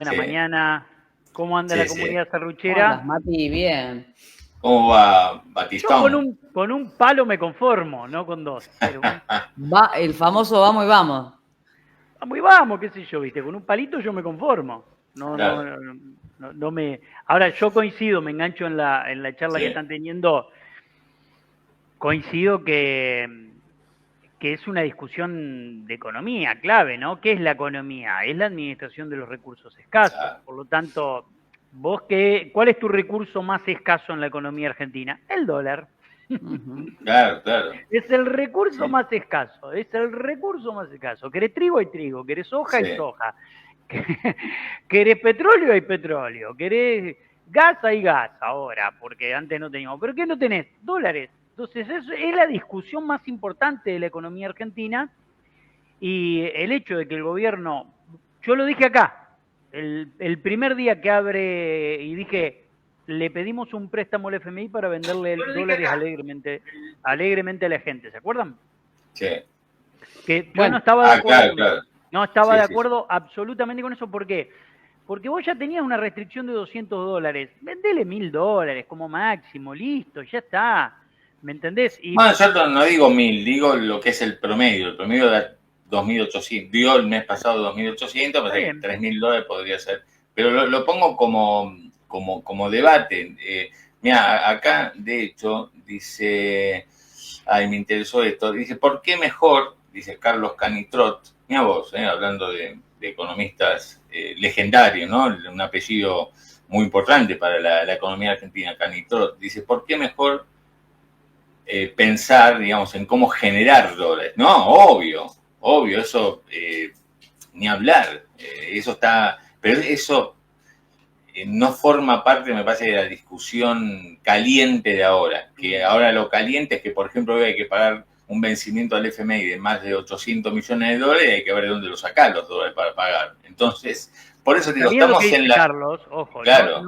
Buena Sí, mañana. ¿Cómo anda la sí, sí. comunidad ¿Cómo andas, serruchera? Mati? Bien. ¿Cómo va Yo con Batistón? un palo me conformo, no con dos. Pero Va, el famoso vamos y vamos. vamos y vamos, qué sé yo, viste. Con un palito yo me conformo. No, no, Claro, no, no me. Ahora yo coincido, me engancho en la charla que sí. están teniendo. Coincido que es una discusión de economía clave, ¿no? ¿Qué es la economía? Es la administración de los recursos escasos. Ah, Por lo tanto, ¿cuál es tu recurso más escaso en la economía argentina? El dólar. Ujú. claro, claro. Es el recurso Sí, más escaso, es el recurso más escaso. ¿Querés trigo? Hay trigo, querés soja? sí. Hay soja. ¿Querés petróleo? Hay petróleo. ¿Querés gas? Hay gas ahora, porque antes no teníamos. ¿Pero qué no tenés? Dólares. Entonces, eso es la discusión más importante de la economía argentina y el hecho de que el gobierno, yo lo dije acá, el primer día que abre y dije, le pedimos un préstamo al FMI para venderle dólares alegremente a la gente, ¿se acuerdan? Sí. Que yo no Bueno, estaba de Ah, acuerdo claro, con eso. claro. No estaba Sí, de sí, sí. acuerdo absolutamente con eso. ¿Por qué? Porque vos ya tenías una restricción de $200. Vendele $1000 como máximo, listo, ya está. ¿Me entendés? Bueno, Y yo no digo 1000, digo lo que es el promedio. El promedio da 2800. Dio el mes pasado 2800, está parece que bien. $3000 podría ser. Pero lo pongo como debate. Mira, acá, de hecho, dice. Ay, me interesó esto. Dice, ¿por qué mejor? Dice Carlos Canitrot. Mira vos, hablando de economistas legendarios, ¿no? Un apellido muy importante para la economía argentina, Canitrot. Dice, ¿por qué mejor pensar, digamos, en cómo generar dólares? No, obvio, eso ni hablar. Eso está, pero eso no forma parte, me parece, de la discusión caliente de ahora. Que ahora lo caliente es que, por ejemplo, hoy hay que pagar un vencimiento al FMI de más de 800 millones de dólares y hay que ver de dónde lo sacan los dólares para pagar. Entonces, por eso Está digo, bien lo que estamos en dice la... Carlos, ojo, Claro,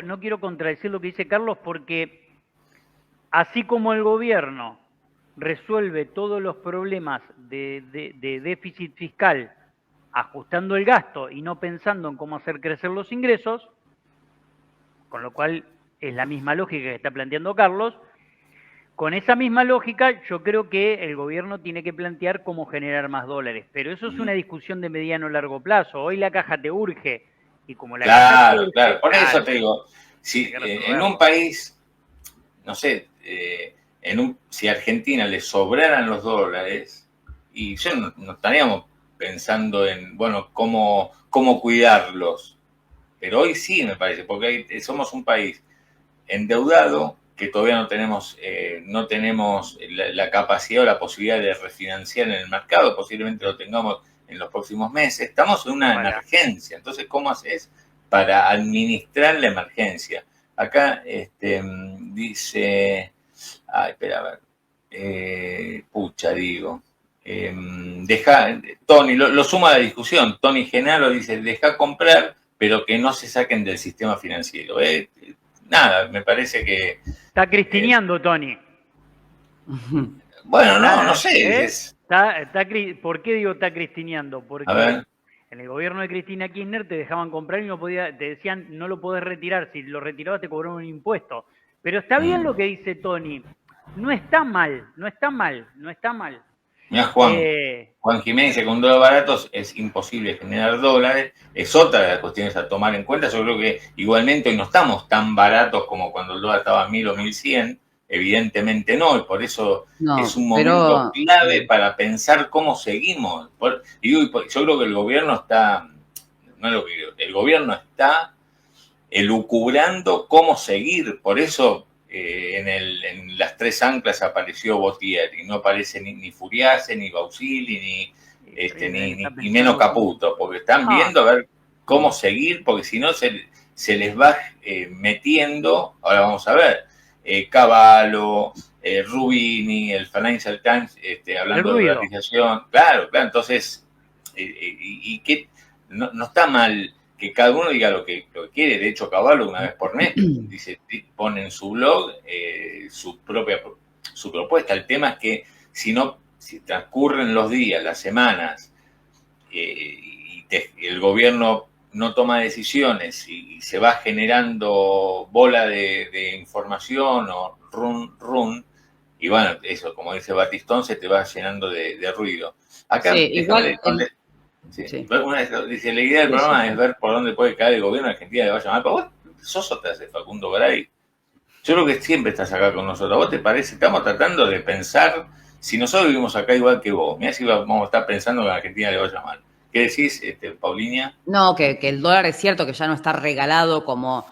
no quiero contradecir lo que dice Carlos porque así como el gobierno resuelve todos los problemas de déficit fiscal ajustando el gasto y no pensando en cómo hacer crecer los ingresos, con lo cual es la misma lógica que está planteando Carlos, con esa misma lógica yo creo que el gobierno tiene que plantear cómo generar más dólares, pero eso es una discusión de mediano o largo plazo. Hoy la caja te urge y como la caja te claro, claro. urge, Por eso claro, te digo, hay si que en un resolverlo. país, no sé, si a Argentina le sobraran los dólares, y yo no estaríamos pensando en, bueno, cómo cuidarlos. Pero hoy sí me parece, porque somos un país endeudado que todavía no tenemos la capacidad o la posibilidad de refinanciar en el mercado, posiblemente lo tengamos en los próximos meses. Estamos en una Ojalá. emergencia, entonces, ¿cómo haces para administrar la emergencia? Acá dice, ay, espera, a ver, pucha, digo. Tony, lo suma a la discusión. Tony Genaro dice: deja comprar, pero que no se saquen del sistema financiero. Nada, me parece que. Está eh, cristineando, Tony. bueno, no Está, sé. ¿Por qué digo está cristineando? A Porque ver, en el gobierno de Cristina Kirchner te dejaban comprar y te decían no lo podés retirar, si lo retirabas te cobraban un impuesto. Pero está bien lo que dice Tony, no está mal, no está mal, no está mal. mira Juan. Eh, Juan Jiménez dice que con dólares baratos es imposible generar dólares. Es otra de las cuestiones a tomar en cuenta. Yo creo que igualmente hoy no estamos tan baratos como cuando el dólar estaba a 1000 o 1100. Evidentemente no, y por eso es no, un momento pero clave para pensar cómo seguimos. Yo creo que el gobierno está, no es lo que digo, el gobierno está elucubrando cómo seguir. Por eso en las tres anclas apareció Botier y no aparece ni Furiase, ni Bausili, Deben estar ni menos pensando cómo. Caputo, porque están Ah, viendo a ver cómo seguir, porque si no se les va metiendo. Ahora vamos a ver, Cavallo, Rubini, el Financial Times, el hablando de ruido. dolarización. Claro, claro, entonces, y que no está mal que cada uno diga lo que quiere. De hecho, Caballo una vez por mes dice, pone en su blog su propuesta. El tema es que si transcurren los días, las semanas, y el gobierno no toma decisiones y se va generando bola de información o run, y bueno, eso, como dice Batistón, se te va llenando de ruido. Acá, Sí, igual. sí. Dice, la idea del programa es ver por dónde puede caer el gobierno de Argentina le vaya mal. Pero vos sos otra de Facundo Garay. Yo creo que siempre estás acá con nosotros. ¿A vos te parece? Estamos tratando de pensar, si nosotros vivimos acá igual que vos, mirá si vamos a estar pensando que a Argentina le vaya mal. ¿Qué decís, Paulinia? No, que el dólar es cierto que ya no está regalado como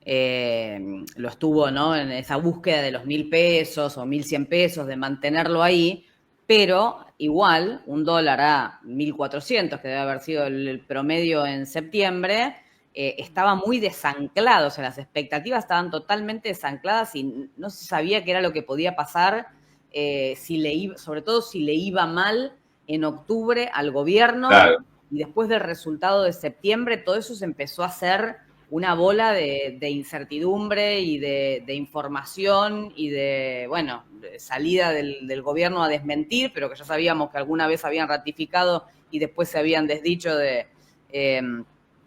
lo estuvo, ¿no? En esa búsqueda de los 1.000 pesos o 1.100 pesos, de mantenerlo ahí, pero igual un dólar a 1.400, que debe haber sido el promedio en septiembre, estaba muy desanclado, o sea, las expectativas estaban totalmente desancladas y no se sabía qué era lo que podía pasar, sobre todo si le iba mal en octubre al gobierno. Claro. Y después del resultado de septiembre, todo eso se empezó a hacer una bola de incertidumbre y de información y de, bueno, de salida del gobierno a desmentir, pero que ya sabíamos que alguna vez habían ratificado y después se habían desdicho de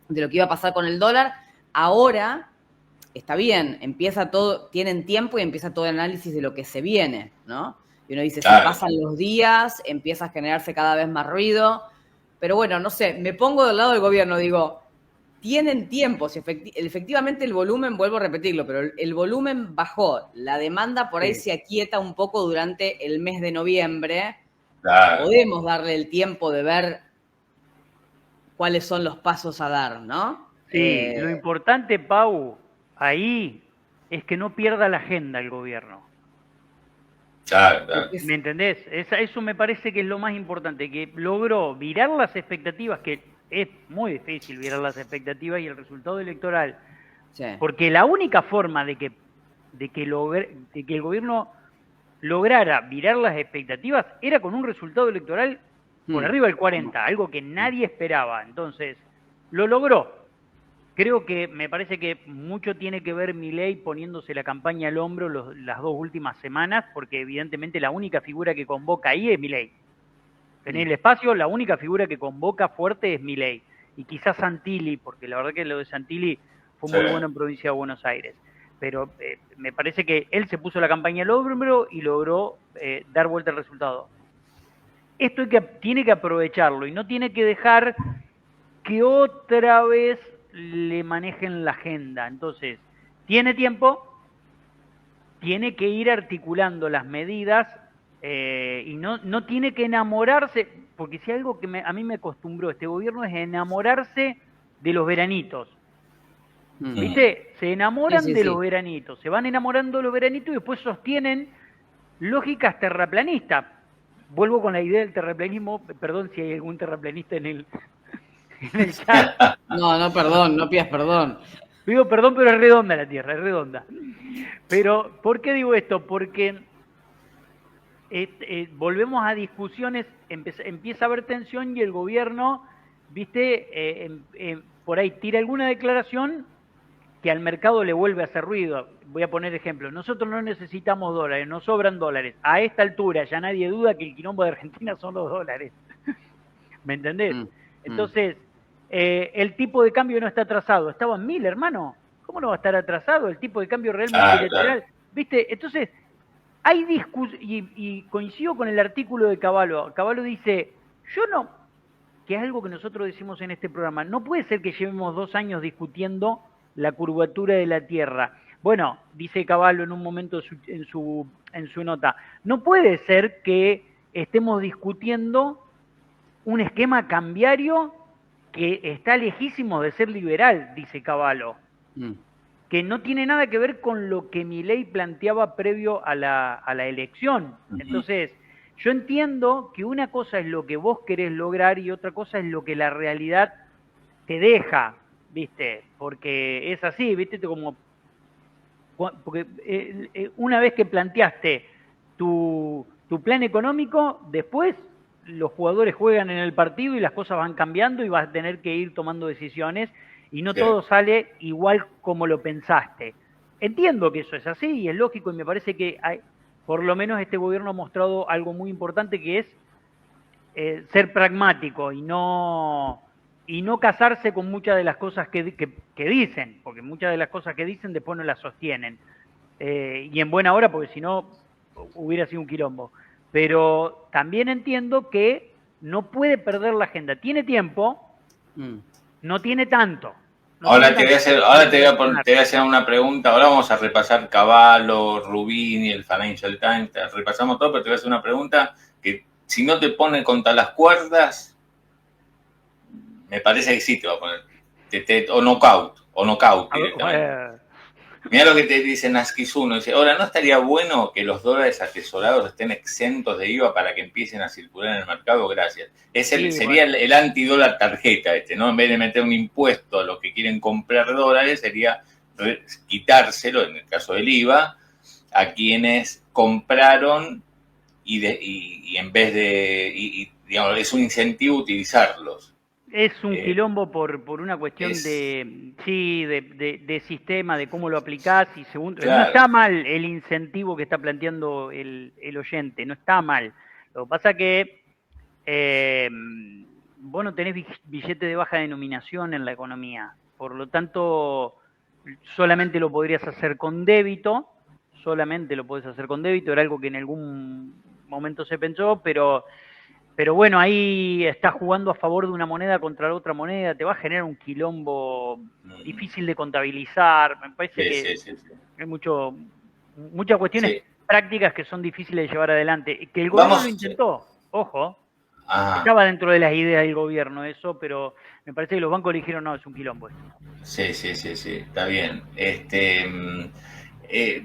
lo que iba a pasar con el dólar. Ahora está bien, empieza todo, tienen tiempo y empieza todo el análisis de lo que se viene, ¿no? Y uno dice, Claro. si pasan los días, empieza a generarse cada vez más ruido. Pero bueno, no sé, me pongo del lado del gobierno, digo, tienen tiempo, si efectivamente el volumen, vuelvo a repetirlo, pero el volumen bajó, la demanda por ahí se aquieta un poco durante el mes de noviembre, Claro. Podemos darle el tiempo de ver cuáles son los pasos a dar, ¿no? Sí, lo importante, Pau, ahí es que no pierda la agenda el gobierno. Claro. ¿Me entendés? Eso me parece que es lo más importante, que logró virar las expectativas, que es muy difícil virar las expectativas y el resultado electoral. Sí. Porque la única forma de que el gobierno lograra virar las expectativas era con un resultado electoral por arriba del 40, algo que nadie esperaba. Entonces, lo logró. Creo que me parece que mucho tiene que ver Milei poniéndose la campaña al hombro las 2 últimas semanas, porque evidentemente la única figura que convoca ahí es Milei. En el espacio la única figura que convoca fuerte es Milei. Y quizás Santilli, porque la verdad que lo de Santilli fue muy bueno en Provincia de Buenos Aires. Pero me parece que él se puso la campaña al hombro y logró dar vuelta al resultado. Esto tiene que aprovecharlo y no tiene que dejar que otra vez le manejen la agenda. Entonces, tiene tiempo, tiene que ir articulando las medidas y no tiene que enamorarse, porque si algo que a mí me acostumbró este gobierno es enamorarse de los veranitos. ¿Viste? Se enamoran de los veranitos, se van enamorando de los veranitos y después sostienen lógicas terraplanistas. Vuelvo con la idea del terraplanismo, perdón si hay algún terraplanista en el chat. No, perdón, no pidas perdón. Pido perdón, pero es redonda la Tierra, es redonda. Pero, ¿por qué digo esto? Porque volvemos a discusiones, empieza a haber tensión y el gobierno, ¿viste? Por ahí tira alguna declaración que al mercado le vuelve a hacer ruido. Voy a poner ejemplos. Nosotros no necesitamos dólares, nos sobran dólares. A esta altura ya nadie duda que el quilombo de Argentina son los dólares. ¿Me entendés? Entonces, el tipo de cambio no está atrasado. Estaba en 1.000, hermano. ¿Cómo no va a estar atrasado? El tipo de cambio realmente lateral. ¿Viste? Entonces, hay discusión, y coincido con el artículo de Cavallo. Cavallo dice, que es algo que nosotros decimos en este programa, no puede ser que llevemos 2 años discutiendo la curvatura de la Tierra. Bueno, dice Cavallo en un momento en su nota, no puede ser que estemos discutiendo un esquema cambiario que está lejísimo de ser liberal, dice Cavallo, que no tiene nada que ver con lo que Milei planteaba previo a la elección. Entonces, yo entiendo que una cosa es lo que vos querés lograr y otra cosa es lo que la realidad te deja, ¿viste? Porque es así, ¿viste? Porque una vez que planteaste tu plan económico, después los jugadores juegan en el partido y las cosas van cambiando y vas a tener que ir tomando decisiones y no todo sale igual como lo pensaste. Entiendo que eso es así y es lógico y me parece que por lo menos este gobierno ha mostrado algo muy importante que es ser pragmático y no y no casarse con muchas de las cosas que dicen, porque muchas de las cosas que dicen después no las sostienen. Y en buena hora, porque si no hubiera sido un quilombo. Pero también entiendo que no puede perder la agenda. Tiene tiempo, no tiene tanto. No Ahora tiene te voy a hacer, tanto. ahora te voy a hacer una pregunta. Ahora vamos a repasar Cavallo, Rubini, el Financial Times, repasamos todo, pero te voy a hacer una pregunta que si no te pone contra las cuerdas, me parece que sí te va a poner. O knockout directamente. Mira lo que te dice Naskizuno, dice, ahora, ¿no estaría bueno que los dólares atesorados estén exentos de IVA para que empiecen a circular en el mercado? Gracias. Sería el antidólar tarjeta ¿no? En vez de meter un impuesto a los que quieren comprar dólares, sería quitárselo, en el caso del IVA, a quienes compraron y en vez de, digamos, es un incentivo utilizarlos. Es un quilombo por una cuestión de sistema, de cómo lo aplicás y segundo. Claro. No está mal el incentivo que está planteando el oyente, no está mal. Lo que pasa que vos no tenés billete de baja denominación en la economía. Por lo tanto, solamente lo podrías hacer con débito. Solamente lo podés hacer con débito. Era algo que en algún momento se pensó, pero bueno, ahí está jugando a favor de una moneda contra la otra moneda, te va a generar un quilombo difícil de contabilizar, me parece que hay muchas cuestiones prácticas que son difíciles de llevar adelante. Que el gobierno lo intentó, ojo, estaba dentro de las ideas del gobierno eso, pero me parece que los bancos le dijeron, no, es un quilombo esto. Sí, está bien.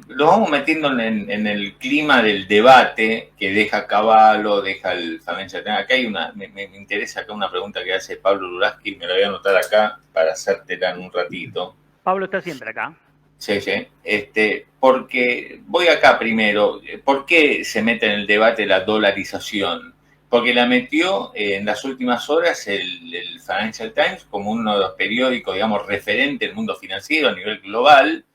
Lo vamos metiendo en el clima del debate que deja Cavallo, deja el Financial Times. Acá hay me interesa acá una pregunta que hace Pablo Luraski, me la voy a anotar acá para hacértela en un ratito. Pablo está siempre acá. Sí. Porque voy acá primero. ¿Por qué se mete en el debate la dolarización? Porque la metió en las últimas horas el Financial Times como uno de los periódicos, digamos, referente del mundo financiero a nivel global.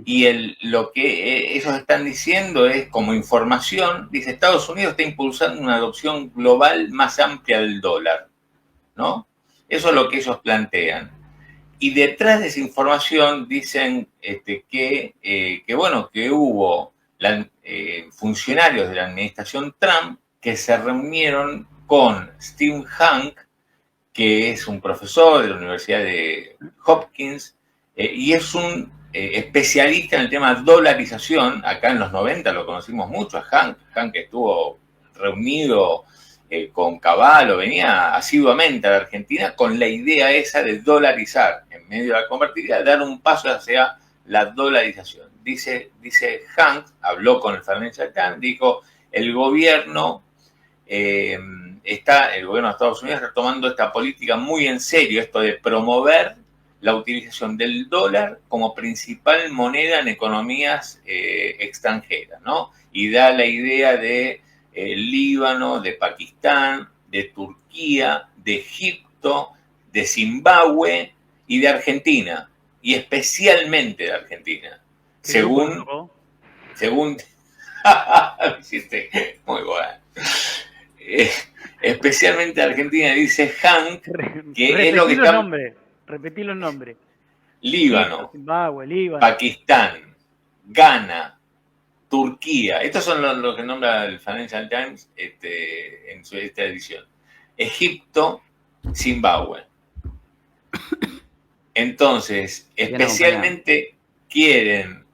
Y lo que ellos están diciendo es, como información, dice, Estados Unidos está impulsando una adopción global más amplia del dólar, ¿no? Eso es lo que ellos plantean. Y detrás de esa información dicen que hubo funcionarios de la administración Trump que se reunieron con Steve Hank, que es un profesor de la Universidad de Hopkins, y es un especialista en el tema dolarización. Acá en los 90 lo conocimos mucho a Hank. Hank estuvo reunido con Cavallo, venía asiduamente a la Argentina con la idea esa de dolarizar en medio de la convertibilidad, dar un paso hacia la dolarización. Dice Hank, habló con el Financial Times, dijo, el gobierno de Estados Unidos está tomando esta política muy en serio, esto de promover la utilización del dólar como principal moneda en economías extranjeras, ¿no? Y da la idea de Líbano, de Pakistán, de Turquía, de Egipto, de Zimbabue y de Argentina, y especialmente de Argentina. Según muy bueno. Especialmente Argentina, dice Hank, que es lo que está... Repetí los nombres. Líbano, Zimbabue, Líbano, Pakistán, Ghana, Turquía. Estos son los que nombra el Financial Times en esta edición. Egipto, Zimbabue. Entonces, especialmente quieren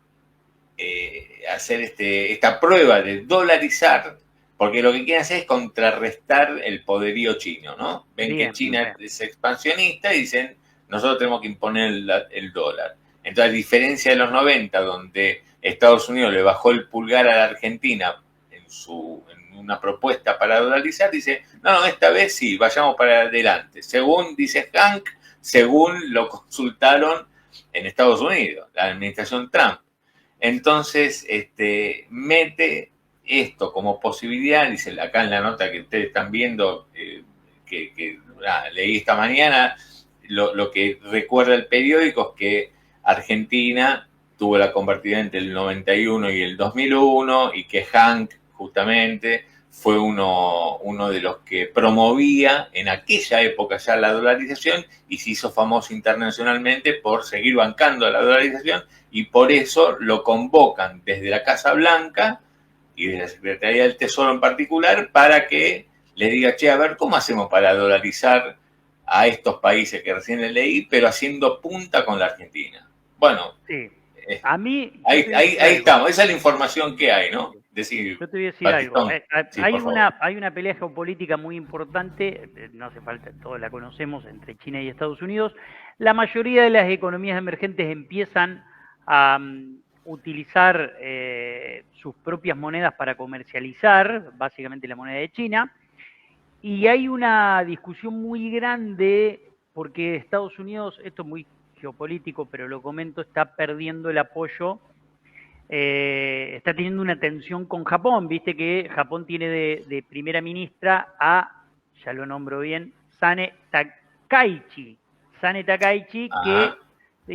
hacer esta prueba de dolarizar, porque lo que quieren hacer es contrarrestar el poderío chino, ¿no? Ven que China es expansionista y dicen, nosotros tenemos que imponer el dólar. Entonces, a diferencia de los 90, donde Estados Unidos le bajó el pulgar a la Argentina en una propuesta para dolarizar, dice, no, esta vez sí, vayamos para adelante. Según dice Hank, según lo consultaron en Estados Unidos, la administración Trump. Entonces, mete esto como posibilidad, dice acá en la nota que ustedes están viendo, que leí esta mañana, lo que recuerda el periódico es que Argentina tuvo la convertibilidad entre el 91 y el 2001 y que Hank justamente fue uno de los que promovía en aquella época ya la dolarización y se hizo famoso internacionalmente por seguir bancando la dolarización, y por eso lo convocan desde la Casa Blanca y de la Secretaría del Tesoro en particular para que les diga, che, a ver, ¿cómo hacemos para dolarizar a estos países que recién les leí, pero haciendo punta con la Argentina? Bueno, Sí. A mí, ahí estamos, esa es la información que hay, ¿no? Yo te voy a decir algo. Sí, Hay una pelea geopolítica muy importante, no hace falta, todos la conocemos, entre China y Estados Unidos. La mayoría de las economías emergentes empiezan a utilizar sus propias monedas para comercializar, básicamente la moneda de China. Y hay una discusión muy grande porque Estados Unidos, esto es muy geopolítico, pero lo comento, está perdiendo el apoyo, está teniendo una tensión con Japón. Viste que Japón tiene de primera ministra a, ya lo nombro bien, Sane Takaichi. Sane Takaichi, que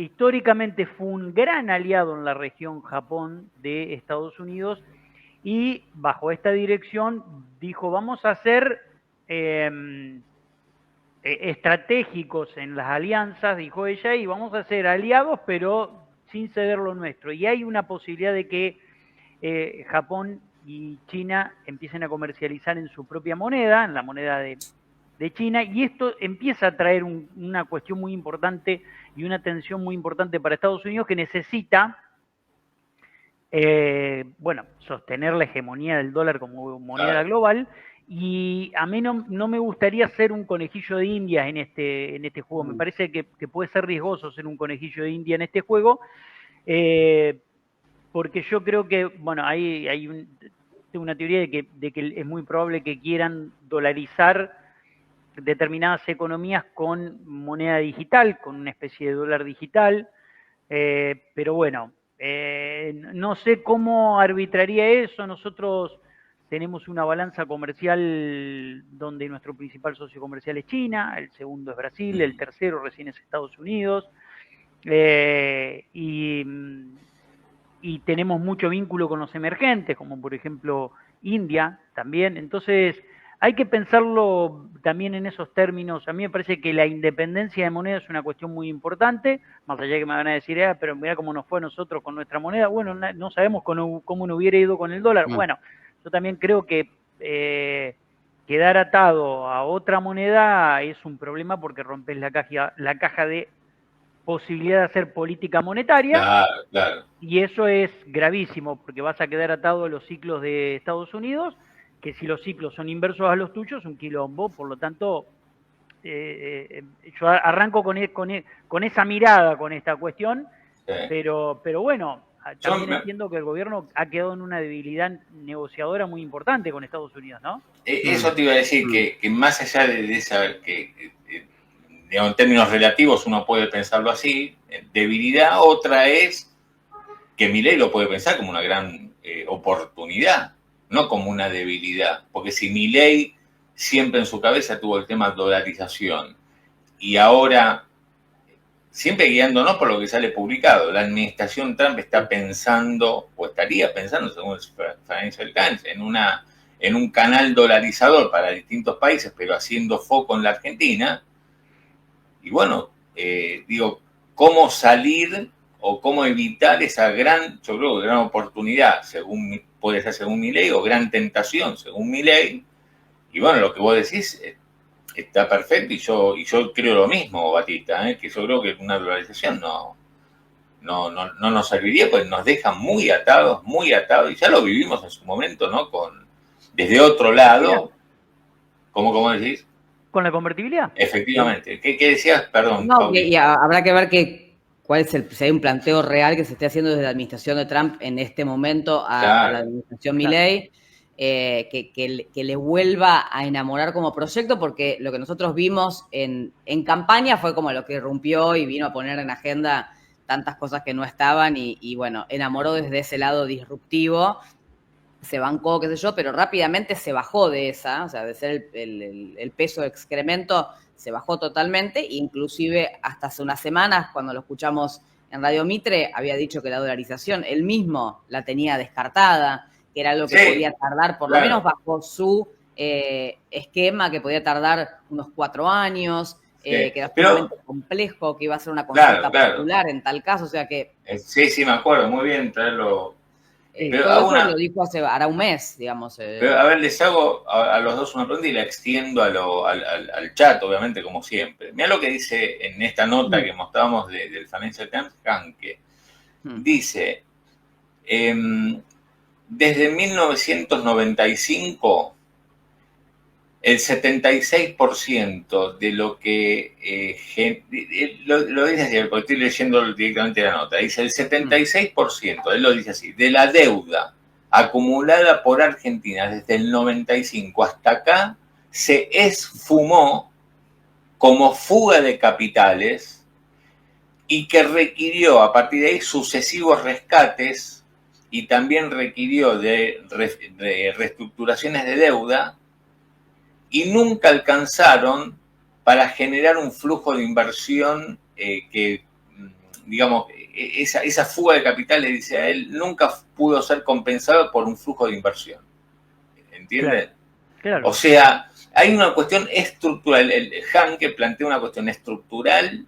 históricamente fue un gran aliado en la región Japón de Estados Unidos, y bajo esta dirección dijo, vamos a ser estratégicos en las alianzas, dijo ella, y vamos a ser aliados, pero sin ceder lo nuestro. Y hay una posibilidad de que Japón y China empiecen a comercializar en su propia moneda, en la moneda de China, y esto empieza a traer una cuestión muy importante y una tensión muy importante para Estados Unidos, que necesita sostener la hegemonía del dólar como moneda global. Y a mí no me gustaría ser un conejillo de Indias en este juego. Me parece que puede ser riesgoso ser un conejillo de India en este juego, porque yo creo que, bueno, hay una teoría de que es muy probable que quieran dolarizar determinadas economías con moneda digital, con una especie de dólar digital, pero bueno, no sé cómo arbitraría eso. Nosotros tenemos una balanza comercial donde nuestro principal socio comercial es China, el segundo es Brasil, el tercero recién es Estados Unidos, y tenemos mucho vínculo con los emergentes, como por ejemplo India también. Entonces hay que pensarlo también en esos términos. A mí me parece que la independencia de moneda es una cuestión muy importante, más allá que me van a decir, pero mira cómo nos fue a nosotros con nuestra moneda. Bueno, no sabemos cómo nos hubiera ido con el dólar. Bueno, yo también creo que quedar atado a otra moneda es un problema, porque rompes la caja de posibilidad de hacer política monetaria. Claro. Y eso es gravísimo, porque vas a quedar atado a los ciclos de Estados Unidos, que si los ciclos son inversos a los tuyos, un quilombo. Por lo tanto, yo arranco con esa mirada, con esta cuestión, pero bueno, también entiendo que el gobierno ha quedado en una debilidad negociadora muy importante con Estados Unidos, ¿no? Eso te iba a decir, que más allá de saber que, en términos relativos uno puede pensarlo así, debilidad, otra es que Milei lo puede pensar como una gran oportunidad, no como una debilidad, porque si Milei siempre en su cabeza tuvo el tema de dolarización y ahora, siempre guiándonos por lo que sale publicado, la administración Trump está pensando, o estaría pensando, según el Financial Times, en un canal dolarizador para distintos países, pero haciendo foco en la Argentina. Y bueno, ¿cómo salir o cómo evitar esa yo creo que gran oportunidad, puede ser según Milei, o gran tentación según Milei? Y bueno, lo que vos decís está perfecto, y yo creo lo mismo, Batista, que yo creo que una dolarización no nos serviría, pues nos deja muy atados, y ya lo vivimos en su momento, ¿no? Desde otro lado. ¿Cómo decís? ¿Con la convertibilidad? Efectivamente. ¿Qué decías? Perdón. No, y habrá que ver cuál es si hay un planteo real que se esté haciendo desde la administración de Trump en este momento a la administración Milei, que le vuelva a enamorar como proyecto, porque lo que nosotros vimos en campaña fue como lo que irrumpió y vino a poner en agenda tantas cosas que no estaban, y bueno, enamoró desde ese lado disruptivo. Se bancó, qué sé yo, pero rápidamente se bajó de esa, o sea, de ser el peso de excremento, se bajó totalmente. Inclusive hasta hace unas semanas, cuando lo escuchamos en Radio Mitre, había dicho que la dolarización él mismo la tenía descartada, que era lo que podía tardar, por lo menos bajo su esquema, que podía tardar unos 4 años, que era sumamente complejo, que iba a ser una consulta popular en tal caso, o sea que... Sí, me acuerdo, muy bien traerlo. Pero todo eso lo dijo hará un mes, digamos. Pero a ver, les hago a los dos una pregunta y la extiendo al chat, obviamente, como siempre. Mira lo que dice en esta nota que mostrábamos del Financial Times, Hanke. Dice, desde 1995, el 76% de lo que... lo dice así, porque estoy leyendo directamente la nota. Dice, el 76%, él lo dice así, de la deuda acumulada por Argentina desde el 95 hasta acá, se esfumó como fuga de capitales y que requirió a partir de ahí sucesivos rescates y también requirió de reestructuraciones de deuda y nunca alcanzaron para generar un flujo de inversión que, digamos, esa fuga de capitales, dice a él, nunca pudo ser compensada por un flujo de inversión. ¿Entienden? Claro. O sea, hay una cuestión estructural. El Hanke plantea una cuestión estructural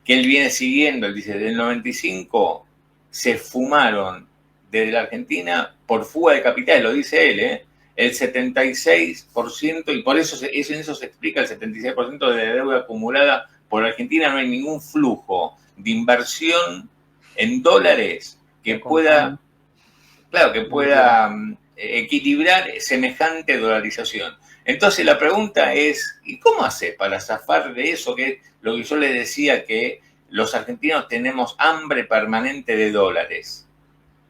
que él viene siguiendo. Él dice, del 95 se fumaron desde la Argentina por fuga de capitales, lo dice él, el 76%, y por eso en eso se explica el 76% de deuda acumulada por Argentina. No hay ningún flujo de inversión en dólares que pueda, equilibrar semejante dolarización. Entonces la pregunta es, ¿y cómo hace para zafar de eso? Que es lo que yo les decía, que los argentinos tenemos hambre permanente de dólares.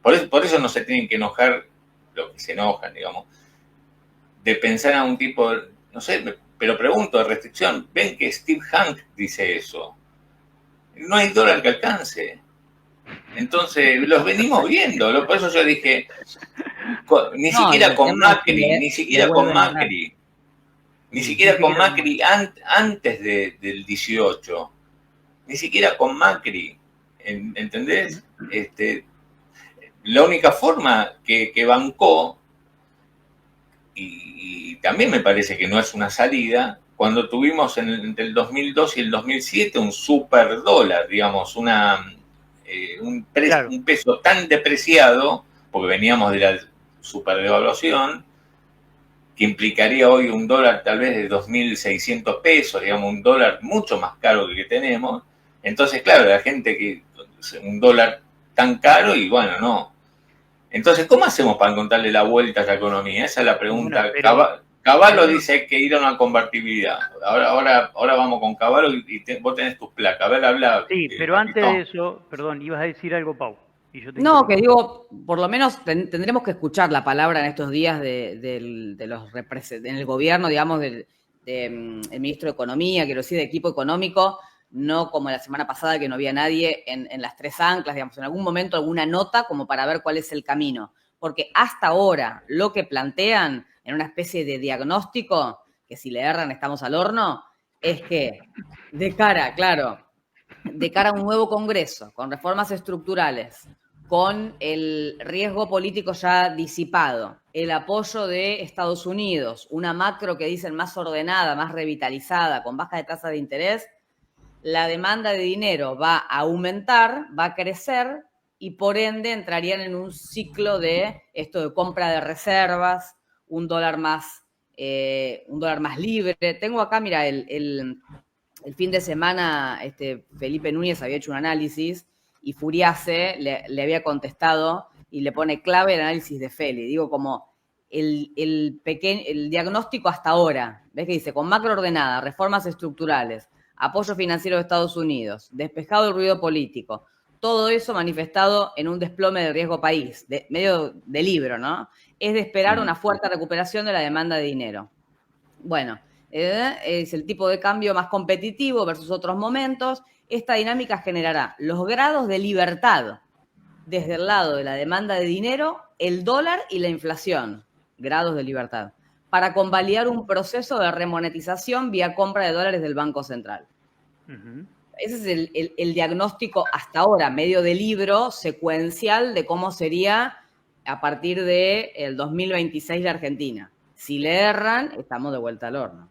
Por eso no se tienen que enojar, lo que se enojan, digamos, de pensar a un tipo, no sé, pero pregunto, de restricción. Ven que Steve Hanke dice eso. No hay dólar que alcance. Entonces, los venimos viendo. Por eso yo dije, ni siquiera con Macri, antes del 18, ni siquiera con Macri, ¿entendés? La única forma que bancó, y también me parece que no es una salida, cuando tuvimos entre el 2002 y el 2007 un super dólar, digamos, un peso tan depreciado, porque veníamos de la superdevaluación, que implicaría hoy un dólar tal vez de 2.600 pesos, digamos, un dólar mucho más caro que el que tenemos. Entonces, claro, la gente que un dólar tan caro y bueno, no. Entonces, ¿cómo hacemos para encontrarle la vuelta a la economía? Esa es la pregunta. Bueno, Cavallo dice que ir a una convertibilidad. Ahora vamos con Cavallo y vos tenés tus placas. A ver, habla. Sí, pero antes de eso, perdón, ibas a decir algo, Pau. No, que digo, por lo menos tendremos que escuchar la palabra en estos días de los representantes, en el gobierno, digamos, el ministro de Economía, quiero decir, de equipo económico, no como la semana pasada que no había nadie en las tres anclas, digamos, en algún momento alguna nota como para ver cuál es el camino. Porque hasta ahora lo que plantean en una especie de diagnóstico, que si le erran estamos al horno, es que de cara a un nuevo Congreso, con reformas estructurales, con el riesgo político ya disipado, el apoyo de Estados Unidos, una macro que dicen más ordenada, más revitalizada, con baja de tasa de interés, la demanda de dinero va a aumentar, va a crecer y por ende entrarían en un ciclo de esto de compra de reservas, un dólar más libre. Tengo acá, mira, el fin de semana Felipe Núñez había hecho un análisis y Furiase le había contestado y le pone clave el análisis de Feli. Digo, como el diagnóstico hasta ahora, ¿ves que dice? Con macro ordenada, reformas estructurales, apoyo financiero de Estados Unidos, despejado el ruido político, todo eso manifestado en un desplome del riesgo país, medio de libro, ¿no? Es de esperar una fuerte recuperación de la demanda de dinero. Bueno, es el tipo de cambio más competitivo versus otros momentos. Esta dinámica generará los grados de libertad desde el lado de la demanda de dinero, el dólar y la inflación, grados de libertad, para convalidar un proceso de remonetización vía compra de dólares del Banco Central. Uh-huh. Ese es el diagnóstico hasta ahora, medio de libro, secuencial de cómo sería a partir del 2026 de Argentina. Si le erran, estamos de vuelta al horno.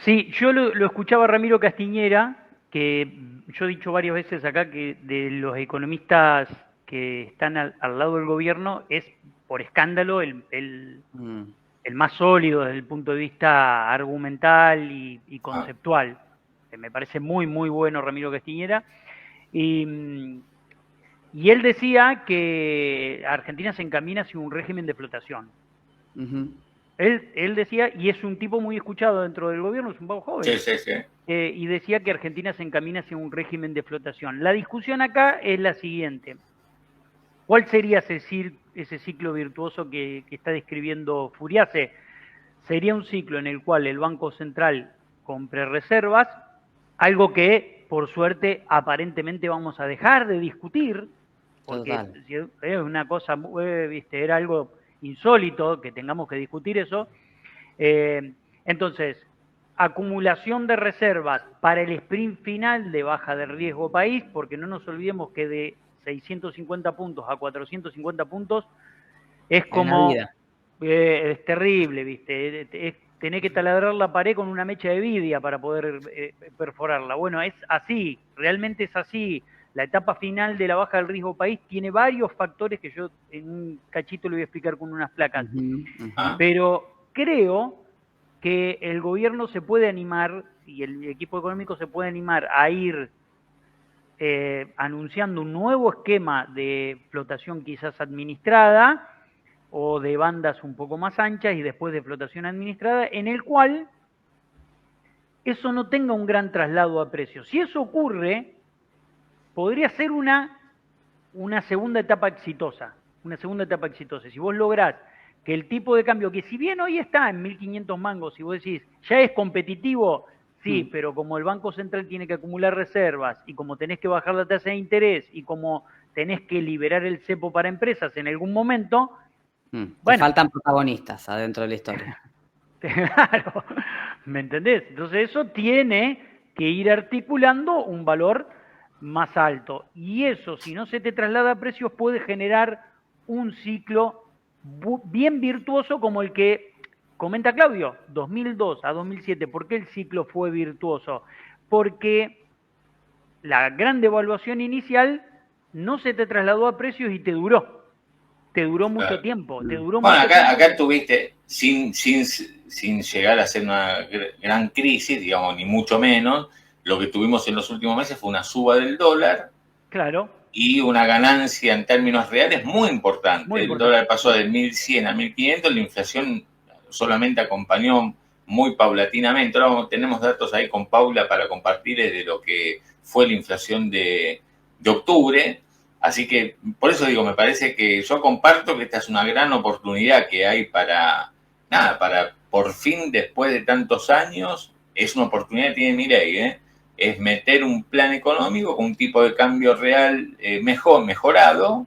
Sí, yo lo escuchaba a Ramiro Castiñera, que yo he dicho varias veces acá que de los economistas que están al lado del gobierno es por escándalo el más sólido desde el punto de vista argumental y conceptual. Me parece muy, muy bueno Ramiro Castiñera. Y él decía que Argentina se encamina hacia un régimen de flotación. Él decía, y es un tipo muy escuchado dentro del gobierno, es un poco joven, y decía que Argentina se encamina hacia un régimen de flotación. La discusión acá es la siguiente. ¿Cuál sería ese ciclo virtuoso que está describiendo Furiase? Sería un ciclo en el cual el Banco Central compre reservas, algo que, por suerte, aparentemente vamos a dejar de discutir, porque es una cosa, viste, era algo insólito que tengamos que discutir eso. Entonces, acumulación de reservas para el sprint final de baja de riesgo país, porque no nos olvidemos que de 650 puntos a 450 puntos es como... es terrible, ¿viste? Tenés que taladrar la pared con una mecha de vidia para poder perforarla. Bueno, es así, realmente es así. La etapa final de la baja del riesgo país tiene varios factores que yo en un cachito le voy a explicar con unas placas. Pero creo que el gobierno se puede animar y el equipo económico se puede animar a ir anunciando un nuevo esquema de flotación quizás administrada o de bandas un poco más anchas y después de flotación administrada, en el cual eso no tenga un gran traslado a precios. Si eso ocurre, podría ser una segunda etapa exitosa. Una segunda etapa exitosa. Si vos lográs que el tipo de cambio, que si bien hoy está en 1.500 mangos, si vos decís, ya es competitivo, sí, pero como el Banco Central tiene que acumular reservas y como tenés que bajar la tasa de interés y como tenés que liberar el cepo para empresas en algún momento... Bueno, faltan protagonistas adentro de la historia. Claro, ¿me entendés? Entonces eso tiene que ir articulando un valor más alto. Y eso, si no se te traslada a precios, puede generar un ciclo bien virtuoso como el que comenta Claudio, 2002 a 2007. ¿Por qué el ciclo fue virtuoso? Porque la gran devaluación inicial no se te trasladó a precios y te duró. Te duró mucho tiempo. Acá tuviste, sin llegar a ser una gran crisis, digamos, ni mucho menos, lo que tuvimos en los últimos meses fue una suba del dólar. Claro. Y una ganancia en términos reales muy importante. El dólar pasó de 1.100 a 1.500, la inflación solamente acompañó muy paulatinamente. Ahora tenemos datos ahí con Paula para compartirles de lo que fue la inflación de octubre. Así que, por eso digo, me parece que yo comparto que esta es una gran oportunidad que hay para por fin, después de tantos años, es una oportunidad que tiene Milei, es meter un plan económico con un tipo de cambio real mejorado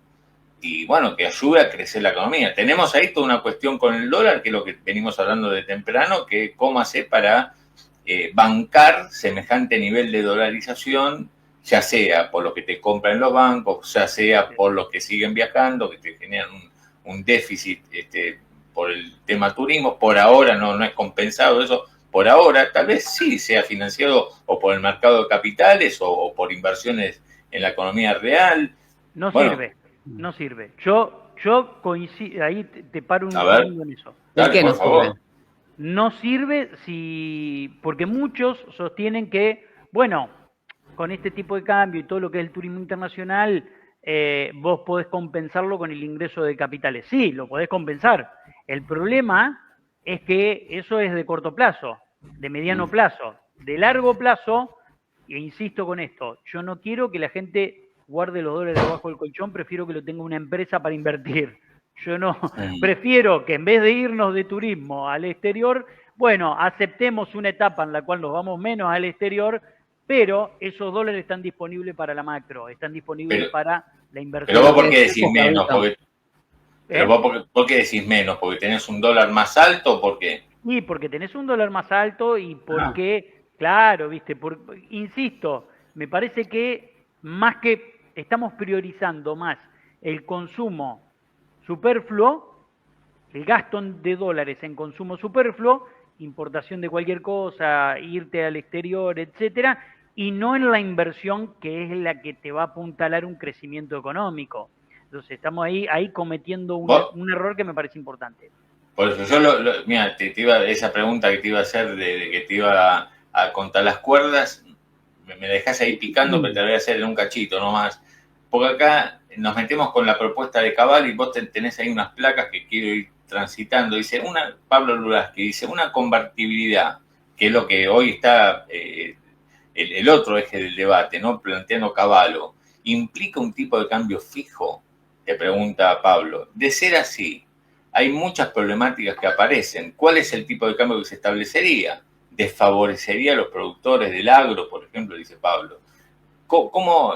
y, bueno, que ayude a crecer la economía. Tenemos ahí toda una cuestión con el dólar, que es lo que venimos hablando de temprano, que cómo hacer para bancar semejante nivel de dolarización, ya sea por lo que te compran los bancos, ya sea por los que siguen viajando, que te generan un déficit por el tema turismo. Por ahora no es compensado eso. Por ahora tal vez sí sea financiado o por el mercado de capitales o por inversiones en la economía real. No sirve. Yo coincido, ahí te paro un segundo en eso. ¿Por qué no sirve? No sirve porque muchos sostienen que, bueno, con este tipo de cambio y todo lo que es el turismo internacional, vos podés compensarlo con el ingreso de capitales. Sí, lo podés compensar. El problema es que eso es de corto plazo, de mediano plazo. De largo plazo, e insisto con esto, yo no quiero que la gente guarde los dólares debajo del colchón, prefiero que lo tenga una empresa para invertir. Yo no, prefiero que en vez de irnos de turismo al exterior, bueno, aceptemos una etapa en la cual nos vamos menos al exterior, pero esos dólares están disponibles para la macro, están disponibles para la inversión. Pero vos, ¿por qué decís menos? ¿Por qué decís menos? ¿Porque tenés un dólar más alto o por qué? Sí, porque tenés un dólar más alto y porque, claro, viste, insisto, me parece que más que estamos priorizando más el consumo superfluo, el gasto de dólares en consumo superfluo, importación de cualquier cosa, irte al exterior, etcétera, y no en la inversión que es la que te va a apuntalar un crecimiento económico. Entonces estamos ahí cometiendo un error que me parece importante. Por eso yo, mira, esa pregunta que te iba a hacer de que te iba a contar las cuerdas, me dejás ahí picando, pero te la voy a hacer en un cachito nomás. Porque acá nos metemos con la propuesta de Cabal y vos tenés ahí unas placas que quiero ir transitando. Dice, Pablo Lulaski dice, una convertibilidad, que es lo que hoy está el otro eje del debate, ¿no? Planteando Caballo, ¿implica un tipo de cambio fijo? Te pregunta Pablo. De ser así, hay muchas problemáticas que aparecen. ¿Cuál es el tipo de cambio que se establecería? ¿Desfavorecería a los productores del agro, por ejemplo, dice Pablo? ¿Cómo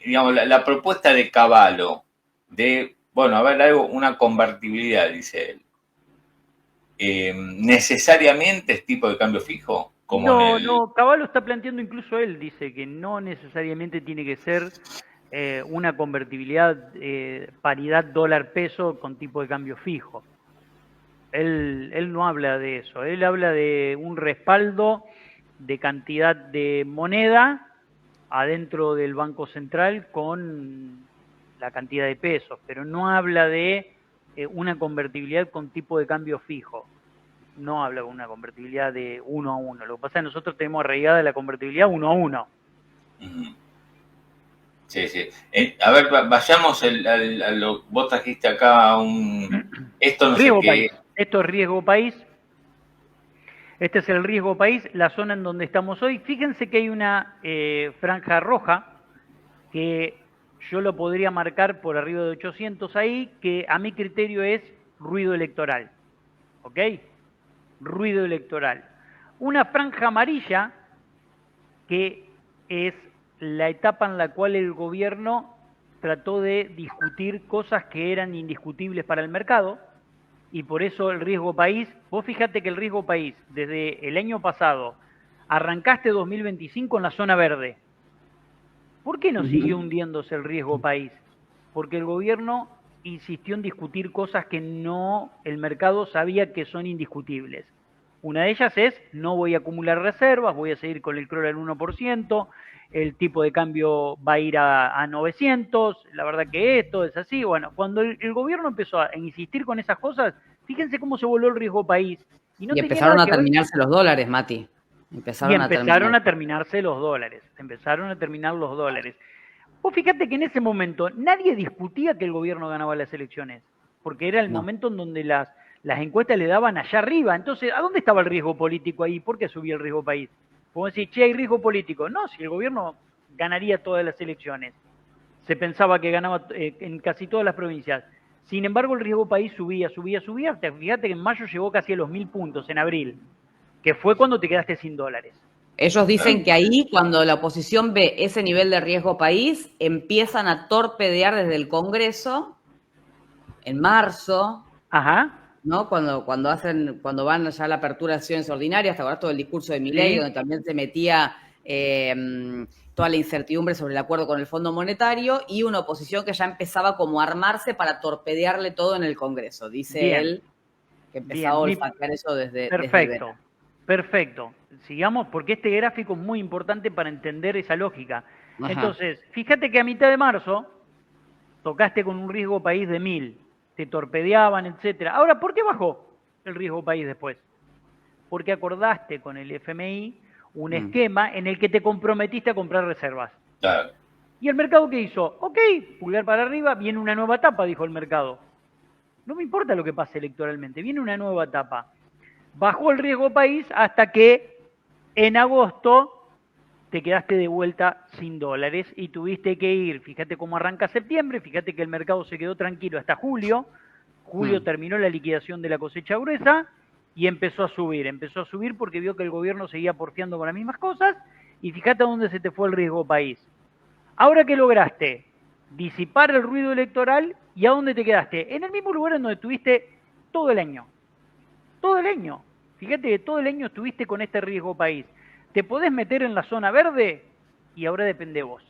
digamos, la propuesta de Caballo de, bueno, a ver, una convertibilidad, dice él, ¿necesariamente es tipo de cambio fijo? Como no, Caballo está planteando, incluso él dice que no necesariamente tiene que ser una convertibilidad paridad dólar-peso con tipo de cambio fijo. Él no habla de eso, él habla de un respaldo de cantidad de moneda adentro del Banco Central con la cantidad de pesos, pero no habla de una convertibilidad con tipo de cambio fijo. No habla de una convertibilidad de 1 a 1. Lo que pasa es que nosotros tenemos arraigada la convertibilidad 1 a 1. Sí, sí. A ver, vayamos vos trajiste acá esto no riesgo sé qué. País. Esto es riesgo país. Este es el riesgo país, la zona en donde estamos hoy. Fíjense que hay una franja roja que yo lo podría marcar por arriba de 800 ahí, que a mi criterio es ruido electoral. ¿Ok? Ruido electoral. Una franja amarilla que es la etapa en la cual el gobierno trató de discutir cosas que eran indiscutibles para el mercado, y por eso el riesgo país, vos fíjate que el riesgo país, desde el año pasado, arrancaste 2025 en la zona verde. ¿Por qué no siguió hundiéndose el riesgo país? Porque el gobierno insistió en discutir cosas que el mercado sabía que son indiscutibles. Una de ellas es, no voy a acumular reservas, voy a seguir con el CROR al 1%, el tipo de cambio va a ir a 900, la verdad que esto es así. Bueno, cuando el gobierno empezó a insistir con esas cosas, fíjense cómo se volvió el riesgo país. Y empezaron a terminarse los dólares, Mati. Empezaron a terminarse los dólares. Empezaron a terminar los dólares. Vos fíjate que en ese momento nadie discutía que el gobierno ganaba las elecciones, porque era el momento en donde las encuestas le daban allá arriba. Entonces, ¿a dónde estaba el riesgo político ahí? ¿Por qué subía el riesgo país? Como decir, che, hay riesgo político. No, si el gobierno ganaría todas las elecciones. Se pensaba que ganaba en casi todas las provincias. Sin embargo, el riesgo país subía. Fíjate que en mayo llegó casi a los 1000 puntos, en abril, que fue cuando te quedaste sin dólares. Ellos dicen que ahí, cuando la oposición ve ese nivel de riesgo país, empiezan a torpedear desde el Congreso, en marzo. Ajá. ¿No? Cuando van ya a la apertura de sesiones ordinarias, te acordás todo el discurso de Milei, donde también se metía toda la incertidumbre sobre el acuerdo con el Fondo Monetario, y una oposición que ya empezaba como a armarse para torpedearle todo en el Congreso. Dice él que empezaba a olfatear eso desde Perfecto, perfecto. Sigamos, porque este gráfico es muy importante para entender esa lógica. Ajá. Entonces, fíjate que a mitad de marzo tocaste con un riesgo país de 1000. Te torpedeaban, etcétera. Ahora, ¿por qué bajó el riesgo país después? Porque acordaste con el FMI un esquema en el que te comprometiste a comprar reservas. Claro. ¿Y el mercado qué hizo? Ok, pulgar para arriba, viene una nueva etapa, dijo el mercado. No me importa lo que pase electoralmente, viene una nueva etapa. Bajó el riesgo país hasta que en agosto te quedaste de vuelta sin dólares y tuviste que ir, fíjate cómo arranca septiembre, fíjate que el mercado se quedó tranquilo hasta julio. Julio terminó la liquidación de la cosecha gruesa y empezó a subir porque vio que el gobierno seguía porfiando con las mismas cosas, y fíjate a dónde se te fue el riesgo país. Ahora, ¿qué lograste? Disipar el ruido electoral, ¿y a dónde te quedaste? En el mismo lugar en donde estuviste todo el año. Todo el año. Fíjate que todo el año estuviste con este riesgo país. Te podés meter en la zona verde y ahora depende de vos.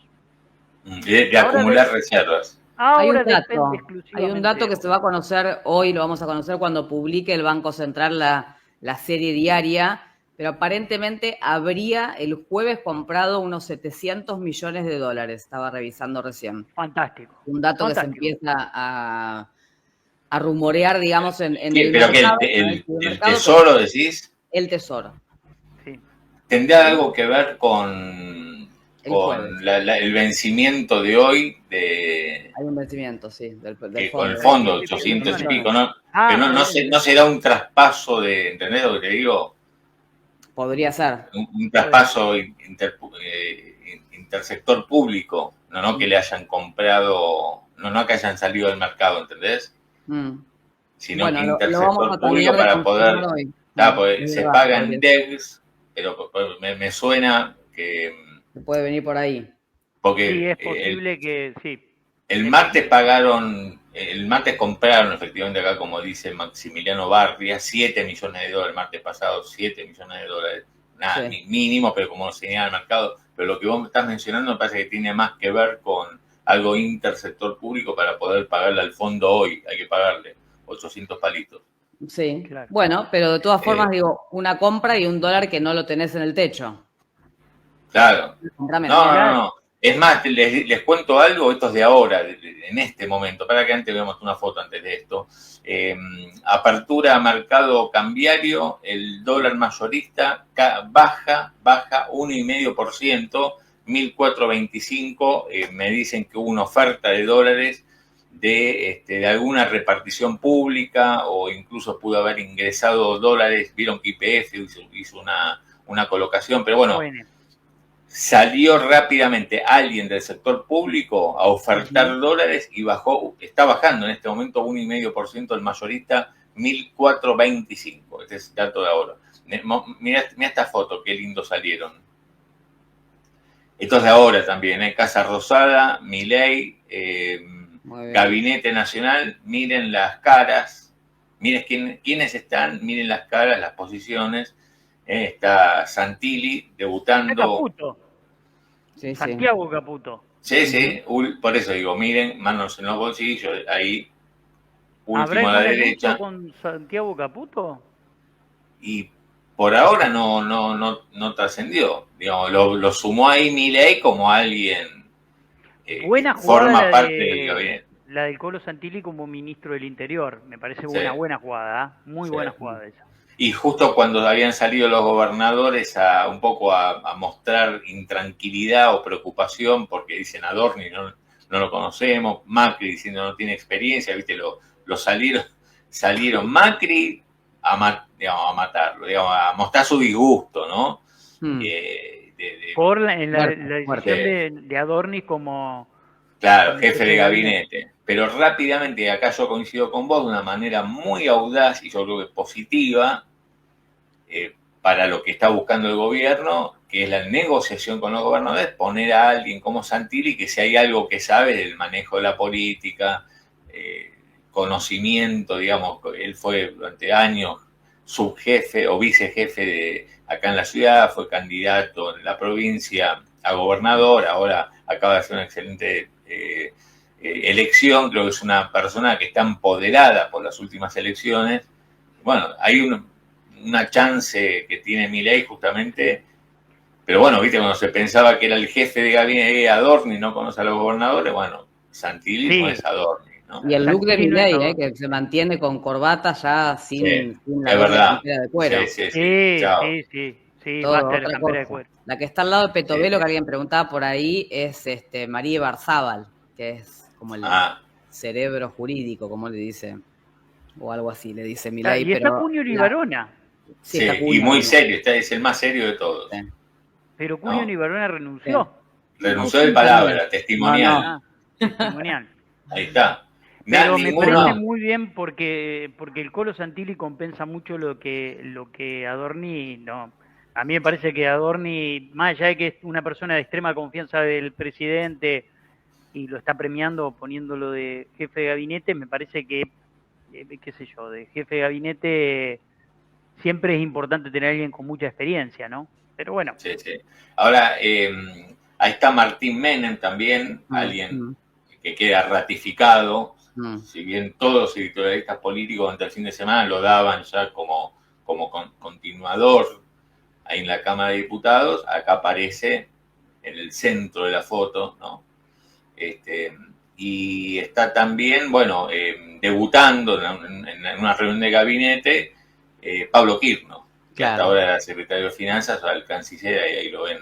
De acumular reservas. Ahora depende Hay un exclusivamente dato de que vos. se va a conocer hoy, lo vamos a conocer cuando publique el Banco Central la serie diaria, pero aparentemente habría el jueves comprado unos 700 millones de dólares, estaba revisando recién. Fantástico, Un dato que se fantástico. empieza a rumorear, digamos, en Sí, el pero que mercado, en el el cibermercado, pero tesoro, decís, el tesoro, Sí. tendrá Sí, algo que ver el jueves. con el vencimiento de hoy de Hay un vencimiento, sí, del que con el fondo, de fondo, 700 800 y millones. pico, ¿no? Pero Ah, no será un traspaso de, ¿entendés lo que te digo? podría ser. Un puede traspaso intersector público, no que le hayan comprado, no que hayan salido del mercado, ¿entendés? Mm. Sino que Bueno, lo vamos intersector a terminar público de para confirmar poder, hoy. pues, Es se verdad, pagan DEGs, pero me suena que, que puede venir por ahí. Sí, porque es posible que sí. el Es martes posible. pagaron, el martes compraron efectivamente acá, como dice Maximiliano Barria, 7 millones de dólares, el martes pasado 7 millones de dólares, nada, Sí. mínimo, pero como señala el mercado, pero lo que vos me estás mencionando me parece que tiene más que ver con algo intersector público para poder pagarle al fondo hoy, hay que pagarle 800 palitos. Sí. Claro. Bueno, pero de todas Eh, formas, digo, una compra y un dólar que no lo tenés en el techo. Claro. Comprame el No, no, dólar. Claro. no. Es más, les cuento algo, esto es de ahora, en este momento, para que antes veamos una foto antes de esto. Apertura a mercado cambiario, el dólar mayorista baja 1,5%, 1.425. Me dicen que hubo una oferta de dólares de alguna repartición pública o incluso pudo haber ingresado dólares. Vieron que YPF hizo una colocación, pero bueno, Bueno. salió rápidamente alguien del sector público a ofertar Ujú. dólares y bajó, está bajando en este momento 1,5% el mayorista, 1.425. Este es el dato de ahora. Mira esta foto, qué lindo salieron. Esto es de ahora también, Casa Rosada, Milei, Muy bien. Gabinete Nacional, miren las caras, miren quiénes están, miren las caras, las posiciones. Está Santilli Está debutando. Caputo. Sí, sí. Santiago Caputo. Sí, sí, por eso digo, miren, manos en los bolsillos, ahí, ¿Habrá último a la algún anuncio derecha, con Santiago Caputo? y por ahora no trascendió. Digamos, lo sumó ahí Milei como alguien que Buena jugada forma parte del gabinete. la del Colo Santilli como ministro del Interior. Me parece Sí, buena jugada, ¿eh? Muy sí. buena jugada esa. Y justo cuando habían salido los gobernadores un poco a mostrar intranquilidad o preocupación, porque dicen Adorni no lo conocemos, Macri diciendo no tiene experiencia, viste, lo salieron Macri digamos, a matarlo, digamos, a mostrar su disgusto, ¿no? Mm. Por la Fuerte, decisión fuerte. de Adorni Claro, como jefe jefe de de gabinete. gabinete. Pero rápidamente, acá yo coincido con vos, de una manera muy audaz y yo creo que positiva, para lo que está buscando el gobierno, que es la negociación con los gobernadores, poner a alguien como Santilli, que si hay algo que sabe del manejo de la política, conocimiento, digamos, él fue durante años subjefe o vicejefe acá en la ciudad, fue candidato en la provincia a gobernador, ahora acaba de hacer una excelente elección, creo que es una persona que está empoderada por las últimas elecciones. Bueno, hay una chance que tiene Milei Sí. justamente, pero bueno, viste, cuando se pensaba que era el jefe de gabinete Adorni, no conoce a los gobernadores, bueno, Santilli no Sí, es Adorni, ¿no? Y el look de Santilli no es Milei, Adorni. que se mantiene con corbata ya Sí, sin la es doble verdad. campera de Sí, cuero. sí, sí. Sí, Chao. sí, sí, sí, Todo basta de la otra campera de cosa. cuero. La que está al lado de Petovelo, que Sí. alguien preguntaba por ahí, es María Barzábal, que es como el Ah, cerebro jurídico, como le dice, o algo así, le dice Claro, Milei, y está pero Cunio Libarona, sí sí, está y Cunha muy también. serio, es el más serio de todos, Sí, pero Cunio ¿no? Libarona sí. renunció. No Renunció de escuché bien. palabra, No, no. testimonial. Ah, testimonial. Ahí está. Pero me parece Ninguno. muy bien porque el Colo Santilli compensa mucho lo que Adorni no. A mí me parece que Adorni, más allá de que es una persona de extrema confianza del presidente y lo está premiando poniéndolo de jefe de gabinete, me parece que, qué sé yo, de jefe de gabinete siempre es importante tener a alguien con mucha experiencia, ¿no? Pero bueno, Sí, sí. Ahora, ahí está Martín Menem también, Mm, alguien mm. que queda ratificado, Mm. si bien todos los editorialistas políticos durante el fin de semana lo daban ya como continuador ahí en la Cámara de Diputados, acá aparece en el centro de la foto, ¿no? Y está también, bueno, debutando en una reunión de gabinete, Pablo Kirchner, que hasta ahora era secretario de Finanzas, ahora el canciller, ahí lo ven,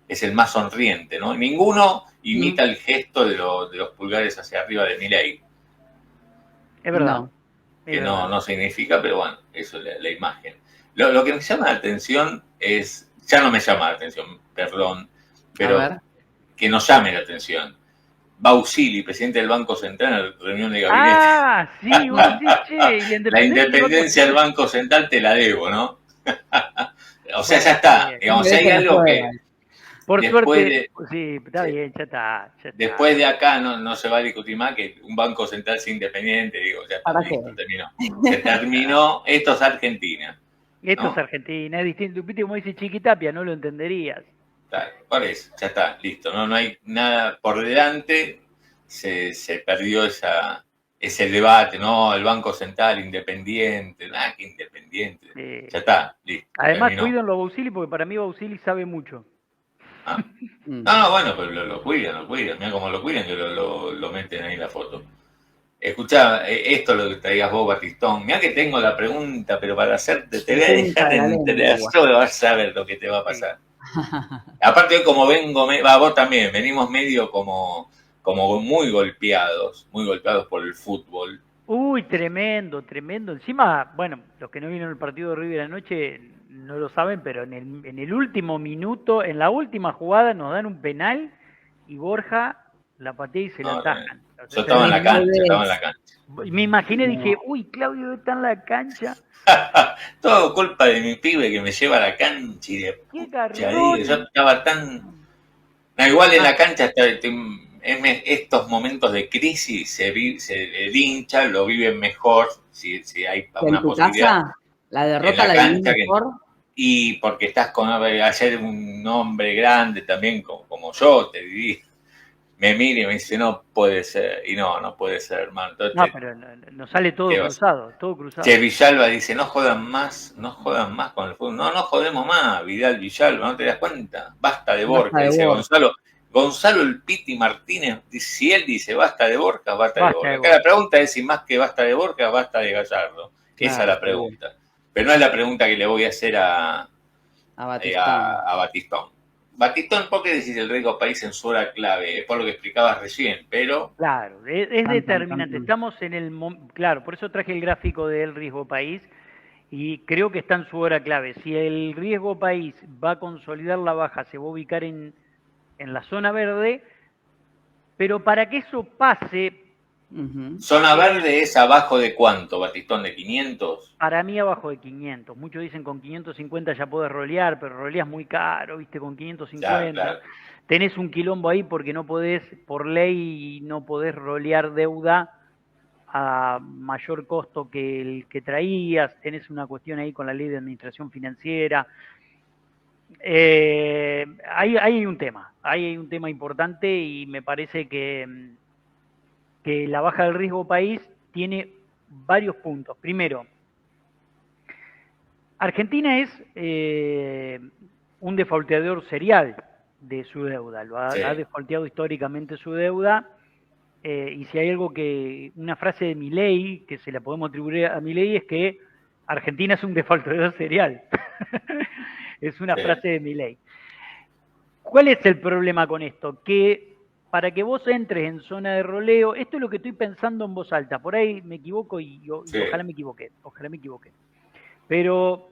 es el más sonriente, ¿no? Ninguno imita el gesto de los pulgares hacia arriba de Milei. Es verdad. No. Que no significa, pero bueno, eso es la imagen. Lo que me llama la atención es, ya no me llama la atención, perdón, pero que nos llame la atención. Bausili, presidente del Banco Central, en la reunión de gabinete. Ah, sí, vos decís, la independencia del Banco Central te la debo, ¿no? O sea, ya está. Digamos, si hay algo que... Por suerte, sí, está bien, ya está. Después de acá no se va a discutir más que un Banco Central sea independiente, digo, ya está, listo, terminó. Se terminó, esto es Argentina. Esto es Argentina, es distinto. Viste como dice Chiquitapia, no lo entenderías. Claro, por eso, ya está, listo. No hay nada por delante, se perdió ese debate, ¿no? El Banco Central independiente, qué independiente. Sí. Ya está, listo. Además, cuídenlo a Bausili porque para mí Bausili sabe mucho. No, bueno, pero lo cuidan. Mira cómo lo cuidan, que lo meten ahí en la foto. Escuchá, esto es lo que traías vos, Batistón. Mirá que tengo la pregunta, pero para hacerte, te voy a dejar entrar, solo vas a ver lo que te va a pasar. Aparte, hoy como vos también, venimos medio como muy golpeados por el fútbol. Uy, tremendo. Encima, bueno, los que no vieron el partido de River anoche no lo saben, pero en el último minuto, en la última jugada, nos dan un penal y Borja la patea y se la atajan. Yo estaba en la cancha. Me imaginé, dije, uy, Claudio está en la cancha. Todo culpa de mi pibe que me lleva a la cancha y de yo estaba tan... No, igual en la cancha en estos momentos de crisis el hincha lo vive mejor si hay una posibilidad. Casa, la derrota la viví mejor. Y porque estás con ayer un hombre grande también como yo, te viví. Me mira y me dice, no puede ser. Y no puede ser, hermano. Entonces, no, pero nos sale todo cruzado. Che, Villalba dice, no jodan más con el fútbol. No jodemos más, Vidal, Villalba, ¿no te das cuenta? Basta de Borja, dice Gonzalo. Gonzalo el Piti Martínez, si él dice basta de Borja, basta de Borja. Acá la pregunta es si más que basta de Borja, basta de Gallardo. Esa es la pregunta. Pero no es la pregunta que le voy a hacer a Batistón. Batistón, ¿por qué decís el riesgo país en su hora clave? Es por lo que explicabas recién, pero... Claro, es determinante. Estamos en el... Claro, por eso traje el gráfico del riesgo país y creo que está en su hora clave. Si el riesgo país va a consolidar la baja, se va a ubicar en la zona verde, pero para que eso pase... ¿Zona verde es abajo de cuánto, Batistón? ¿De 500? Para mí abajo de 500. Muchos dicen con 550 ya podés rolear, pero roleás muy caro, ¿viste? Con 550. Claro. Tenés un quilombo ahí porque no podés, por ley, no podés rolear deuda a mayor costo que el que traías. Tenés una cuestión ahí con la ley de administración financiera. Hay un tema. Hay un tema importante y me parece que la baja del riesgo país tiene varios puntos. Primero, Argentina es un defaulteador serial de su deuda, ha defaulteado históricamente su deuda, y si hay una frase de Milei que se la podemos atribuir a Milei es que Argentina es un defaulteador serial. Es una frase de Milei. ¿Cuál es el problema con esto? Que para que vos entres en zona de roleo, esto es lo que estoy pensando en voz alta, por ahí me equivoco y ojalá me equivoqué, pero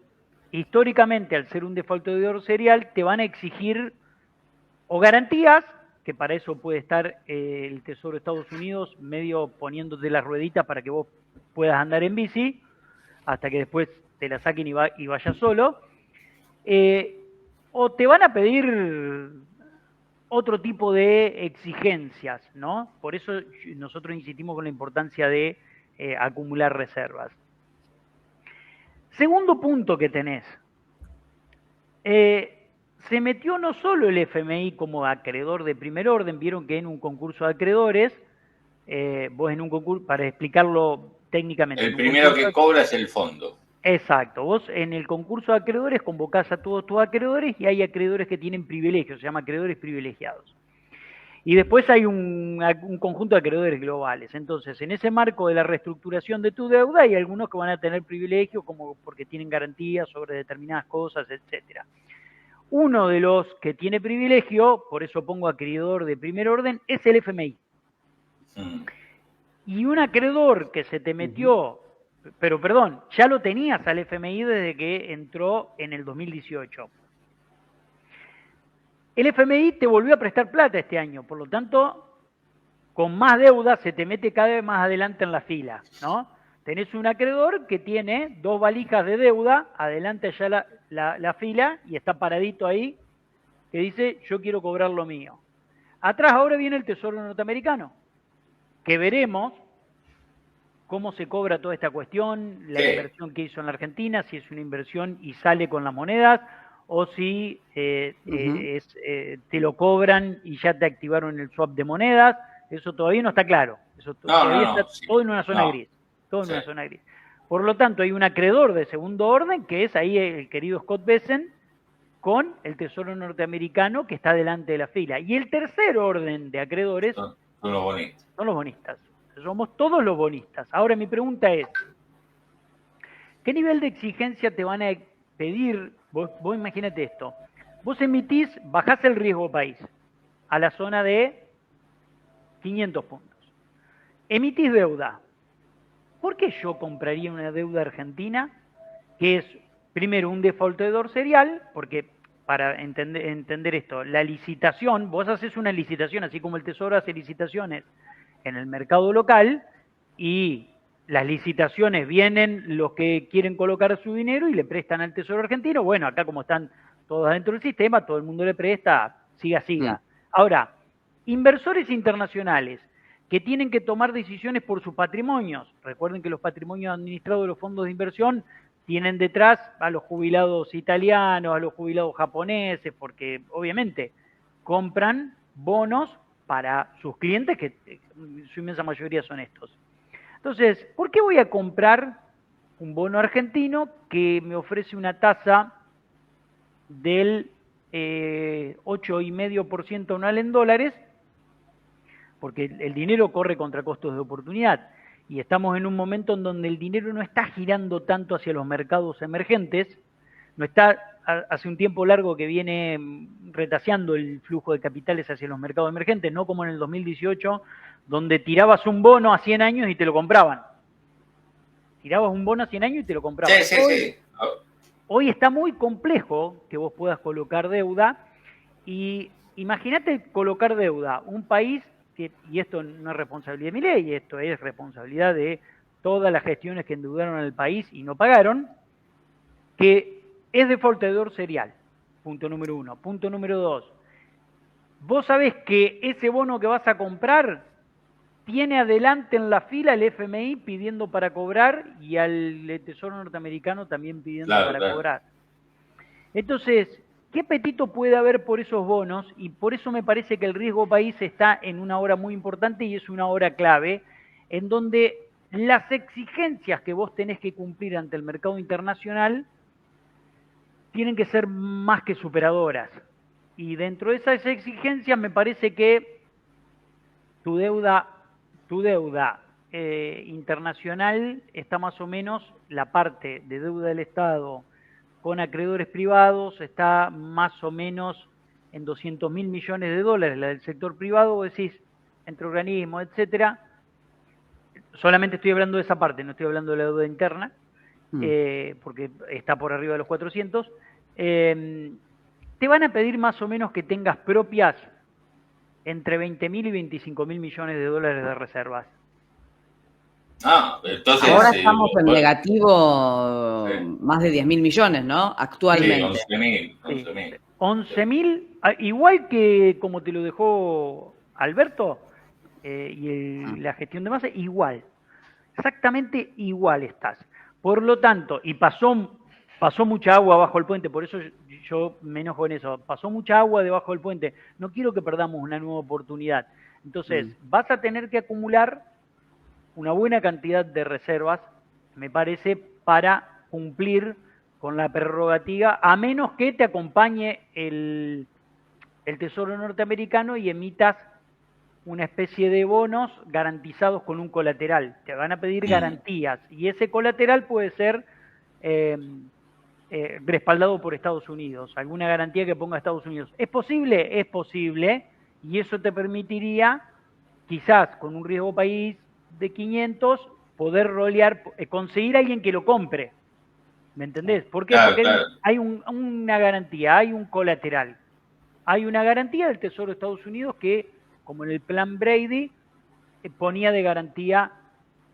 históricamente al ser un defaultador serial te van a exigir o garantías, que para eso puede estar el Tesoro de Estados Unidos medio poniéndote las rueditas para que vos puedas andar en bici, hasta que después te la saquen y vayas solo, o te van a pedir otro tipo de exigencias, ¿no? Por eso nosotros insistimos con la importancia de acumular reservas. Segundo punto que tenés. Se metió no solo el FMI como acreedor de primer orden, vieron que en un concurso de acreedores vos en un concurso, para explicarlo técnicamente. El primero que cobra es el fondo. Exacto, vos en el concurso de acreedores convocás a todos tus acreedores y hay acreedores que tienen privilegios, se llama acreedores privilegiados. Y después hay un conjunto de acreedores globales. Entonces, en ese marco de la reestructuración de tu deuda, hay algunos que van a tener privilegios, como porque tienen garantías sobre determinadas cosas, etcétera. Uno de los que tiene privilegio, por eso pongo acreedor de primer orden, es el FMI. Y un acreedor que se te metió, pero perdón, ya lo tenías al FMI desde que entró en el 2018. El FMI te volvió a prestar plata este año, por lo tanto, con más deuda se te mete cada vez más adelante en la fila, ¿no? Tenés un acreedor que tiene 2 valijas de deuda, adelante ya la fila, y está paradito ahí, que dice, yo quiero cobrar lo mío. Atrás ahora viene el Tesoro norteamericano, que veremos cómo se cobra toda esta cuestión, la inversión que hizo en la Argentina, si es una inversión y sale con las monedas, o si te lo cobran y ya te activaron el swap de monedas. Eso todavía no está claro. Eso todavía está todo en una zona gris. Todo en una zona gris. Por lo tanto, hay un acreedor de segundo orden, que es ahí el querido Scott Bessent, con el Tesoro norteamericano, que está delante de la fila. Y el tercer orden de acreedores son los bonistas. Son los bonistas. Somos todos los bonistas. Ahora mi pregunta es, ¿qué nivel de exigencia te van a pedir? Vos imagínate esto. Vos emitís, bajás el riesgo país a la zona de 500 puntos. Emitís deuda. ¿Por qué yo compraría una deuda argentina que es, primero, un defaultador serial? Porque para entender esto, la licitación, vos haces una licitación, así como el Tesoro hace licitaciones en el mercado local, y las licitaciones vienen los que quieren colocar su dinero y le prestan al Tesoro argentino. Bueno, acá como están todos dentro del sistema, todo el mundo le presta, siga. Ahora, inversores internacionales que tienen que tomar decisiones por sus patrimonios. Recuerden que los patrimonios administrados de los fondos de inversión tienen detrás a los jubilados italianos, a los jubilados japoneses, porque obviamente compran bonos para sus clientes, que su inmensa mayoría son estos. Entonces, ¿por qué voy a comprar un bono argentino que me ofrece una tasa del 8,5% anual en dólares? Porque el dinero corre contra costos de oportunidad y estamos en un momento en donde el dinero no está girando tanto hacia los mercados emergentes, no está hace un tiempo largo que viene retaseando el flujo de capitales hacia los mercados emergentes, no como en el 2018, donde tirabas un bono a 100 años y te lo compraban. Tirabas un bono a 100 años y te lo compraban. Sí. Hoy está muy complejo que vos puedas colocar deuda, y imagínate colocar deuda, un país que, y esto no es responsabilidad de Milei, esto es responsabilidad de todas las gestiones que endeudaron al país y no pagaron, que es defaultador serial, punto número 1. Punto número 2, vos sabés que ese bono que vas a comprar tiene adelante en la fila el FMI pidiendo para cobrar y al Tesoro norteamericano también pidiendo cobrar. Entonces, ¿qué apetito puede haber por esos bonos? Y por eso me parece que el riesgo país está en una hora muy importante y es una hora clave, en donde las exigencias que vos tenés que cumplir ante el mercado internacional tienen que ser más que superadoras. Y dentro de esas exigencias me parece que tu deuda internacional está más o menos, la parte de deuda del Estado con acreedores privados está más o menos en 200.000 millones de dólares. La del sector privado, vos decís, entre organismos, etcétera, solamente estoy hablando de esa parte, no estoy hablando de la deuda interna, porque está por arriba de los 400, te van a pedir más o menos que tengas propias entre 20.000 y 25.000 millones de dólares de reservas. Entonces... Ahora estamos en negativo más de 10.000 millones, ¿no? Actualmente. Sí, 11.000. 11.000, igual que como te lo dejó Alberto, la gestión de masa, igual. Exactamente igual estás. Por lo tanto, y pasó mucha agua bajo el puente, por eso yo me enojo en eso, pasó mucha agua debajo del puente, no quiero que perdamos una nueva oportunidad. Entonces, vas a tener que acumular una buena cantidad de reservas, me parece, para cumplir con la prerrogativa, a menos que te acompañe el Tesoro norteamericano y emitas una especie de bonos garantizados con un colateral. Te van a pedir garantías y ese colateral puede ser respaldado por Estados Unidos, alguna garantía que ponga Estados Unidos. ¿Es posible? Es posible, y eso te permitiría, quizás con un riesgo país de 500, poder rolear, conseguir a alguien que lo compre. ¿Me entendés? ¿Por qué? Porque hay una garantía, hay un colateral. Hay una garantía del Tesoro de Estados Unidos que, como en el plan Brady, ponía de garantía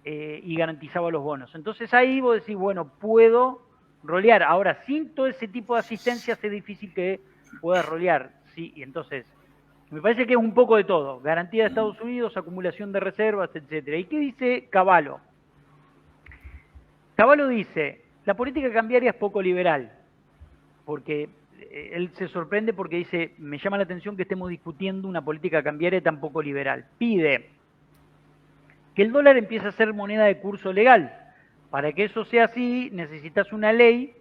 y garantizaba los bonos. Entonces ahí vos decís, bueno, puedo rolear. Ahora, sin todo ese tipo de asistencias es difícil que puedas rolear. ¿Sí? Y entonces, me parece que es un poco de todo. Garantía de Estados Unidos, acumulación de reservas, etcétera. ¿Y qué dice Cavallo? Cavallo dice, la política cambiaria es poco liberal, porque él se sorprende porque dice, me llama la atención que estemos discutiendo una política cambiaria tan poco liberal. Pide que el dólar empiece a ser moneda de curso legal. Para que eso sea así, necesitas una ley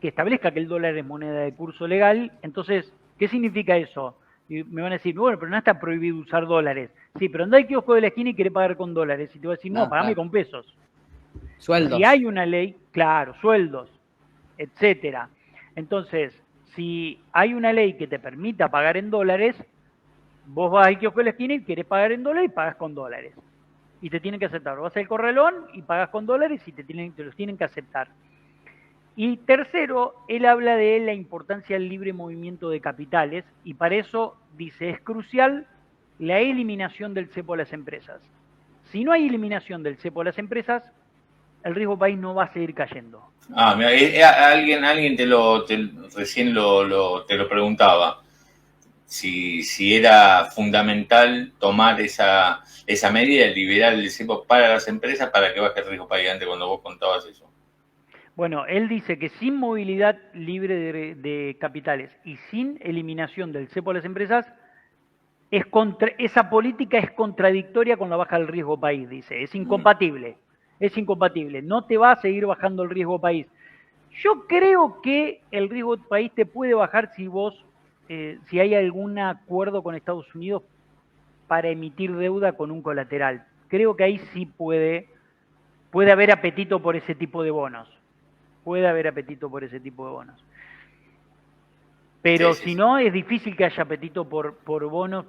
que establezca que el dólar es moneda de curso legal. Entonces, ¿qué significa eso? Y me van a decir, bueno, pero no está prohibido usar dólares. Sí, pero anda al kiosco de la esquina y querés pagar con dólares. Y te va a decir, no, pagame con pesos. Sueldos. Si hay una ley, claro, sueldos, etcétera. Entonces, si hay una ley que te permita pagar en dólares, vos vas al kiosco de la esquina y querés pagar en dólares y pagas con dólares. Y te tienen que aceptar. Vas al corralón y pagas con dólares y te los tienen que aceptar. Y tercero, él habla de la importancia del libre movimiento de capitales y para eso dice, es crucial la eliminación del cepo a las empresas. Si no hay eliminación del cepo a las empresas, el riesgo país no va a seguir cayendo. Mira, alguien recién te lo preguntaba. Si era fundamental tomar esa medida, liberar el cepo para las empresas para que baje el riesgo país, antes cuando vos contabas eso. Bueno, él dice que sin movilidad libre de capitales y sin eliminación del cepo a las empresas, esa política es contradictoria con la baja del riesgo país, dice. Es incompatible. Es incompatible. No te va a seguir bajando el riesgo país. Yo creo que el riesgo país te puede bajar si hay algún acuerdo con Estados Unidos para emitir deuda con un colateral. Creo que ahí sí puede haber apetito por ese tipo de bonos. Puede haber apetito por ese tipo de bonos. Pero si no, es difícil que haya apetito por bonos.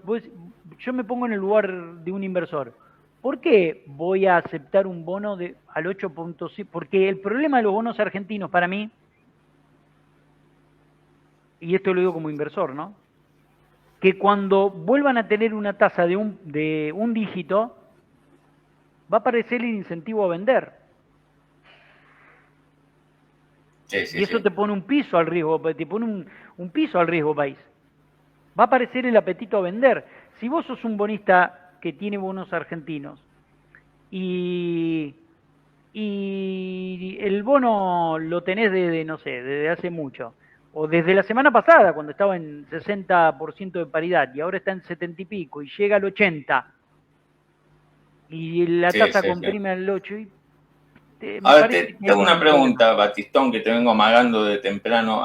Yo me pongo en el lugar de un inversor. ¿Por qué voy a aceptar un bono al 8.5? Porque el problema de los bonos argentinos para mí, y esto lo digo como inversor, ¿no? Que cuando vuelvan a tener una tasa de un dígito, va a aparecer el incentivo a vender. Y eso te pone un piso al riesgo, te pone un piso al riesgo país. Va a aparecer el apetito a vender. Si vos sos un bonista que tiene bonos argentinos y el bono lo tenés desde hace mucho, o desde la semana pasada cuando estaba en 60% de paridad y ahora está en 70 y pico y llega al 80 y la tasa comprime al 8 y ahora te hago una pregunta, Batistón, que te vengo amagando de temprano.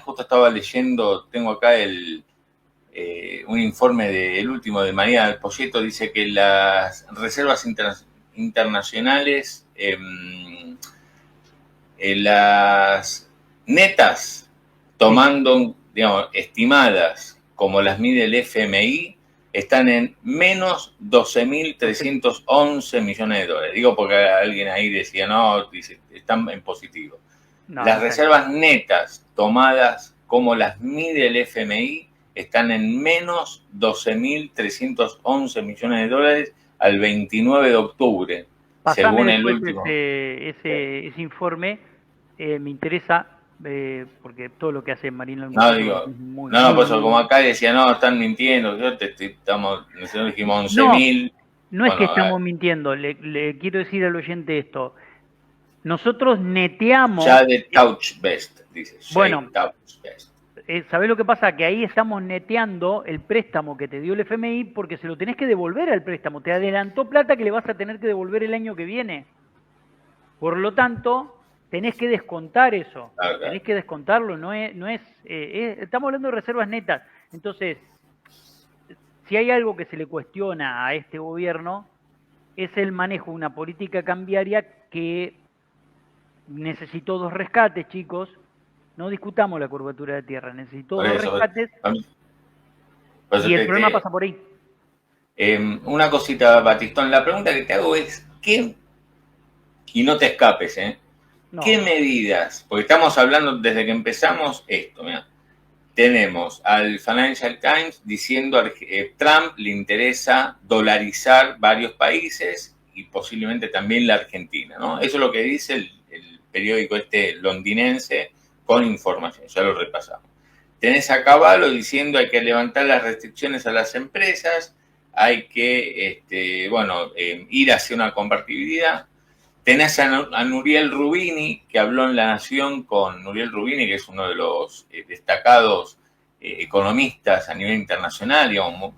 Justo estaba leyendo, tengo acá un informe del último de María del Poyeto, dice que las reservas internacionales, las netas, tomando, digamos, estimadas como las mide el FMI, están en menos 12.311 millones de dólares. Digo porque alguien ahí decía, no, dice, están en positivo. Las reservas netas tomadas como las mide el FMI están en menos 12.311 millones de dólares al 29 de octubre, según el último. Ese informe me interesa. Porque todo lo que hace Marina pues como acá decía, no, están mintiendo, nosotros dijimos 11.000. No es que estamos mintiendo, le quiero decir al oyente esto. Nosotros neteamos. Ya de Couch Best, dice. Bueno, ¿sabés lo que pasa? Que ahí estamos neteando el préstamo que te dio el FMI porque se lo tenés que devolver al préstamo. Te adelantó plata que le vas a tener que devolver el año que viene. Por lo tanto, tenés que descontar eso. Claro, claro. Tenés que descontarlo. Estamos hablando de reservas netas. Entonces, si hay algo que se le cuestiona a este gobierno, es el manejo de una política cambiaria que necesitó 2 rescates, chicos. No discutamos la curvatura de tierra, necesitó 2 rescates y el problema pasa por ahí. Una cosita, Batistón, la pregunta que te hago es, y no te escapes, No. ¿qué medidas? Porque estamos hablando desde que empezamos esto, mira. Tenemos al Financial Times diciendo que Trump le interesa dolarizar varios países y posiblemente también la Argentina, ¿no? Eso es lo que dice el periódico londinense con información, ya lo repasamos. Tenés a Cavallo diciendo hay que levantar las restricciones a las empresas, hay que ir hacia una convertibilidad. Tenés a Nouriel Roubini, que habló en La Nación con Nouriel Roubini, que es uno de los destacados economistas a nivel internacional, digamos,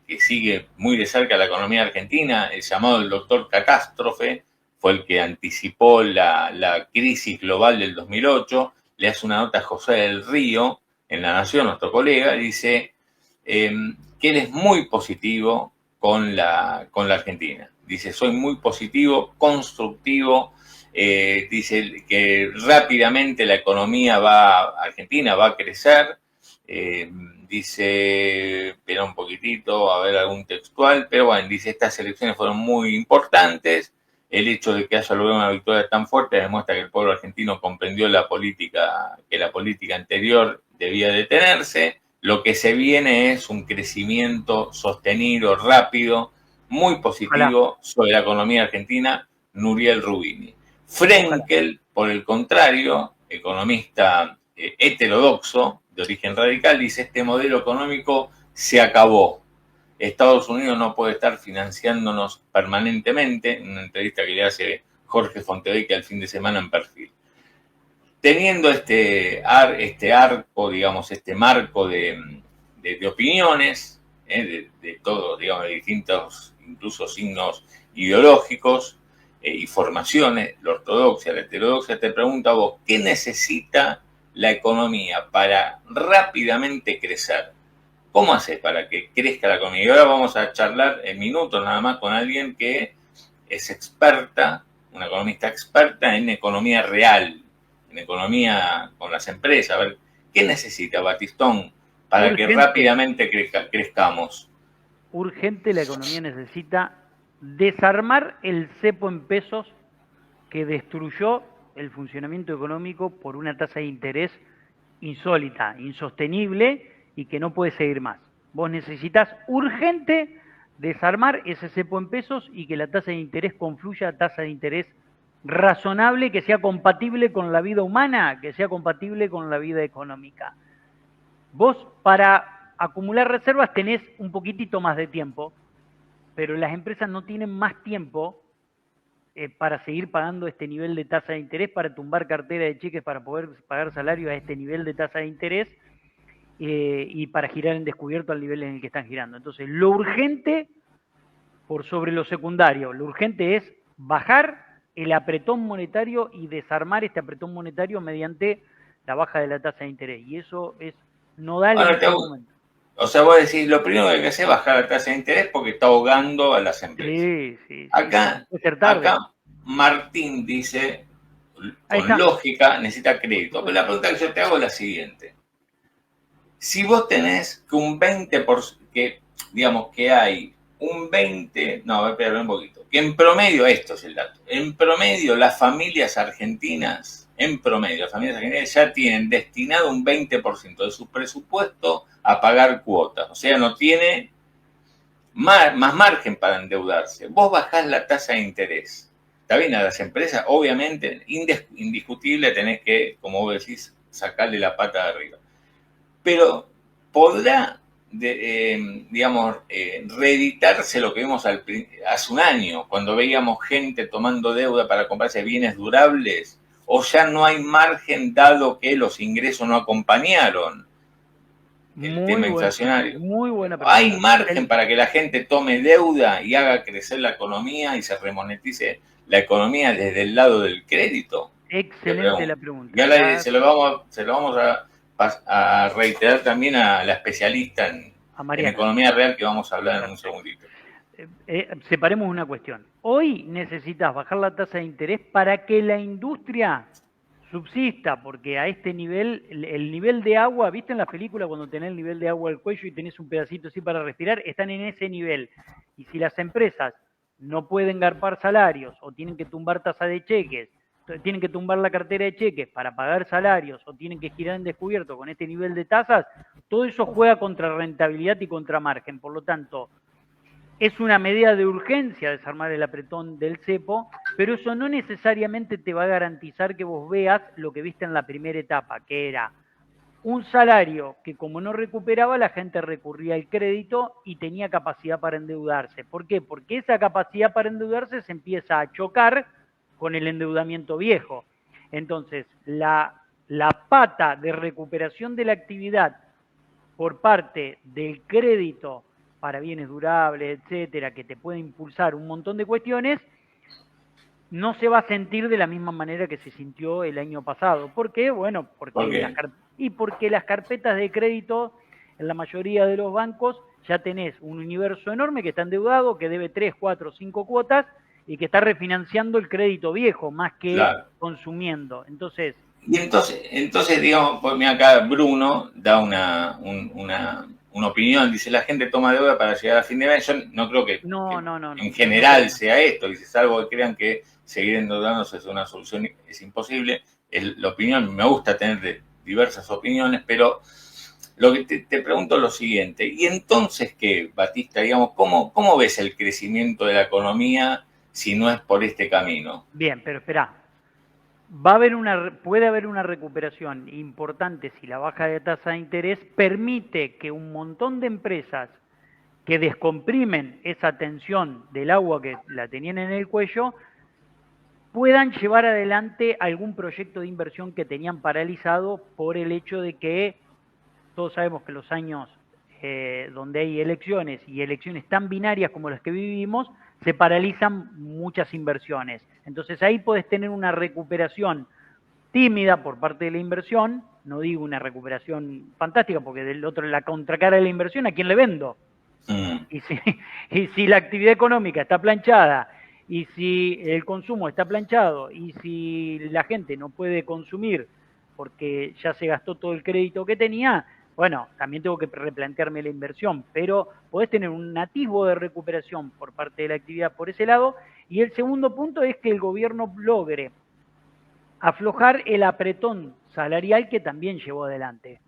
que sigue muy de cerca la economía argentina, el llamado el doctor Catástrofe, fue el que anticipó la crisis global del 2008, le hace una nota a José del Río en La Nación, nuestro colega, dice que él es muy positivo con la Argentina. Dice, soy muy positivo, constructivo, dice que rápidamente la economía argentina va a crecer, dice, espera un poquitito, a ver algún textual, pero bueno, dice, estas elecciones fueron muy importantes, el hecho de que haya logrado una victoria tan fuerte demuestra que el pueblo argentino comprendió que la política anterior debía detenerse, lo que se viene es un crecimiento sostenido, rápido, muy positivo sobre la economía argentina, Nouriel Roubini. Frenkel, por el contrario, economista heterodoxo, de origen radical, dice este modelo económico se acabó. Estados Unidos no puede estar financiándonos permanentemente, en una entrevista que le hace Jorge Fontevecchia el fin de semana en Perfil. Teniendo este arco, digamos, este marco de opiniones, de todos, digamos, de distintos, incluso signos ideológicos y formaciones, la ortodoxia, la heterodoxia, te pregunto a vos, ¿qué necesita la economía para rápidamente crecer? ¿Cómo haces para que crezca la economía? Y ahora vamos a charlar en minutos nada más con alguien que es experta, una economista experta en economía real, en economía con las empresas. A ver, ¿qué necesita Batistón para que rápidamente crezcamos? Urgente, la economía necesita desarmar el cepo en pesos que destruyó el funcionamiento económico por una tasa de interés insólita, insostenible y que no puede seguir más. Vos necesitas urgente desarmar ese cepo en pesos y que la tasa de interés confluya a tasa de interés razonable, que sea compatible con la vida humana, que sea compatible con la vida económica. Vos para acumular reservas tenés un poquitito más de tiempo, pero las empresas no tienen más tiempo para seguir pagando este nivel de tasa de interés, para tumbar cartera de cheques, para poder pagar salarios a este nivel de tasa de interés y para girar en descubierto al nivel en el que están girando. Entonces, lo urgente por sobre lo secundario, lo urgente es bajar el apretón monetario y desarmar este apretón monetario mediante la baja de la tasa de interés. Y eso es nodal en este momento. O sea, vos decís, lo primero que hay que hacer es bajar la tasa de interés porque está ahogando a las empresas. Sí. Acá Martín dice, con lógica, necesita crédito. Pero la pregunta que yo te hago es la siguiente. Si vos tenés que un 20%, que hay un 20%, no, espera un poquito, que en promedio, esto es el dato, en promedio las familias argentinas ya tienen destinado un 20% de su presupuesto a pagar cuotas, o sea, no tiene más margen para endeudarse. Vos bajás la tasa de interés. Está bien, a las empresas, obviamente, indiscutible, tenés que, como vos decís, sacarle la pata de arriba. Pero podrá, reeditarse lo que vimos hace un año, cuando veíamos gente tomando deuda para comprarse bienes durables, o ya no hay margen dado que los ingresos no acompañaron el tema inflacionario? Muy buena pregunta. ¿Hay margen para que la gente tome deuda y haga crecer la economía y se remonetice la economía desde el lado del crédito? Excelente la pregunta. Ya se lo vamos a reiterar también a la especialista en economía real, que vamos a hablar en un segundito. Separemos una cuestión. Hoy necesitas bajar la tasa de interés para que la industria subsista, porque a este nivel, el nivel de agua, ¿viste en la película cuando tenés el nivel de agua al cuello y tenés un pedacito así para respirar? Están en ese nivel. Y si las empresas no pueden garpar salarios o tienen que tumbar tasa de cheques, tienen que tumbar la cartera de cheques para pagar salarios o tienen que girar en descubierto con este nivel de tasas, todo eso juega contra rentabilidad y contra margen. Por lo tanto, es una medida de urgencia desarmar el apretón del cepo, pero eso no necesariamente te va a garantizar que vos veas lo que viste en la primera etapa, que era un salario que como no recuperaba, la gente recurría al crédito y tenía capacidad para endeudarse. ¿Por qué? Porque esa capacidad para endeudarse se empieza a chocar con el endeudamiento viejo. Entonces, la pata de recuperación de la actividad por parte del crédito para bienes durables, etcétera, que te puede impulsar un montón de cuestiones, no se va a sentir de la misma manera que se sintió el año pasado. ¿Por qué? Bueno, porque las carpetas de crédito en la mayoría de los bancos ya tenés un universo enorme que está endeudado, que debe 3, 4, 5 cuotas y que está refinanciando el crédito viejo más que consumiendo. Entonces, digamos, pues mira, acá Bruno da una opinión, dice: la gente toma deuda para llegar a fin de mes. Yo no creo que en general sea esto, dice, salvo que crean que seguir endeudándose es una solución, es imposible. La opinión, me gusta tener diversas opiniones, pero lo que te pregunto es lo siguiente: ¿y entonces qué, Batista? Digamos, ¿cómo ves el crecimiento de la economía si no es por este camino? Bien, pero espera. Puede haber una recuperación importante si la baja de tasa de interés permite que un montón de empresas que descomprimen esa tensión del agua que la tenían en el cuello puedan llevar adelante algún proyecto de inversión que tenían paralizado por el hecho de que todos sabemos que los años donde hay elecciones y elecciones tan binarias como las que vivimos, se paralizan muchas inversiones. Entonces ahí podés tener una recuperación tímida por parte de la inversión, no digo una recuperación fantástica, porque del otro, la contracara de la inversión, ¿a quién le vendo? Y si la actividad económica está planchada, y si el consumo está planchado, y si la gente no puede consumir porque ya se gastó todo el crédito que tenía, bueno, también tengo que replantearme la inversión, pero podés tener un atisbo de recuperación por parte de la actividad por ese lado. Y el segundo punto es que el gobierno logre aflojar el apretón salarial que también llevó adelante.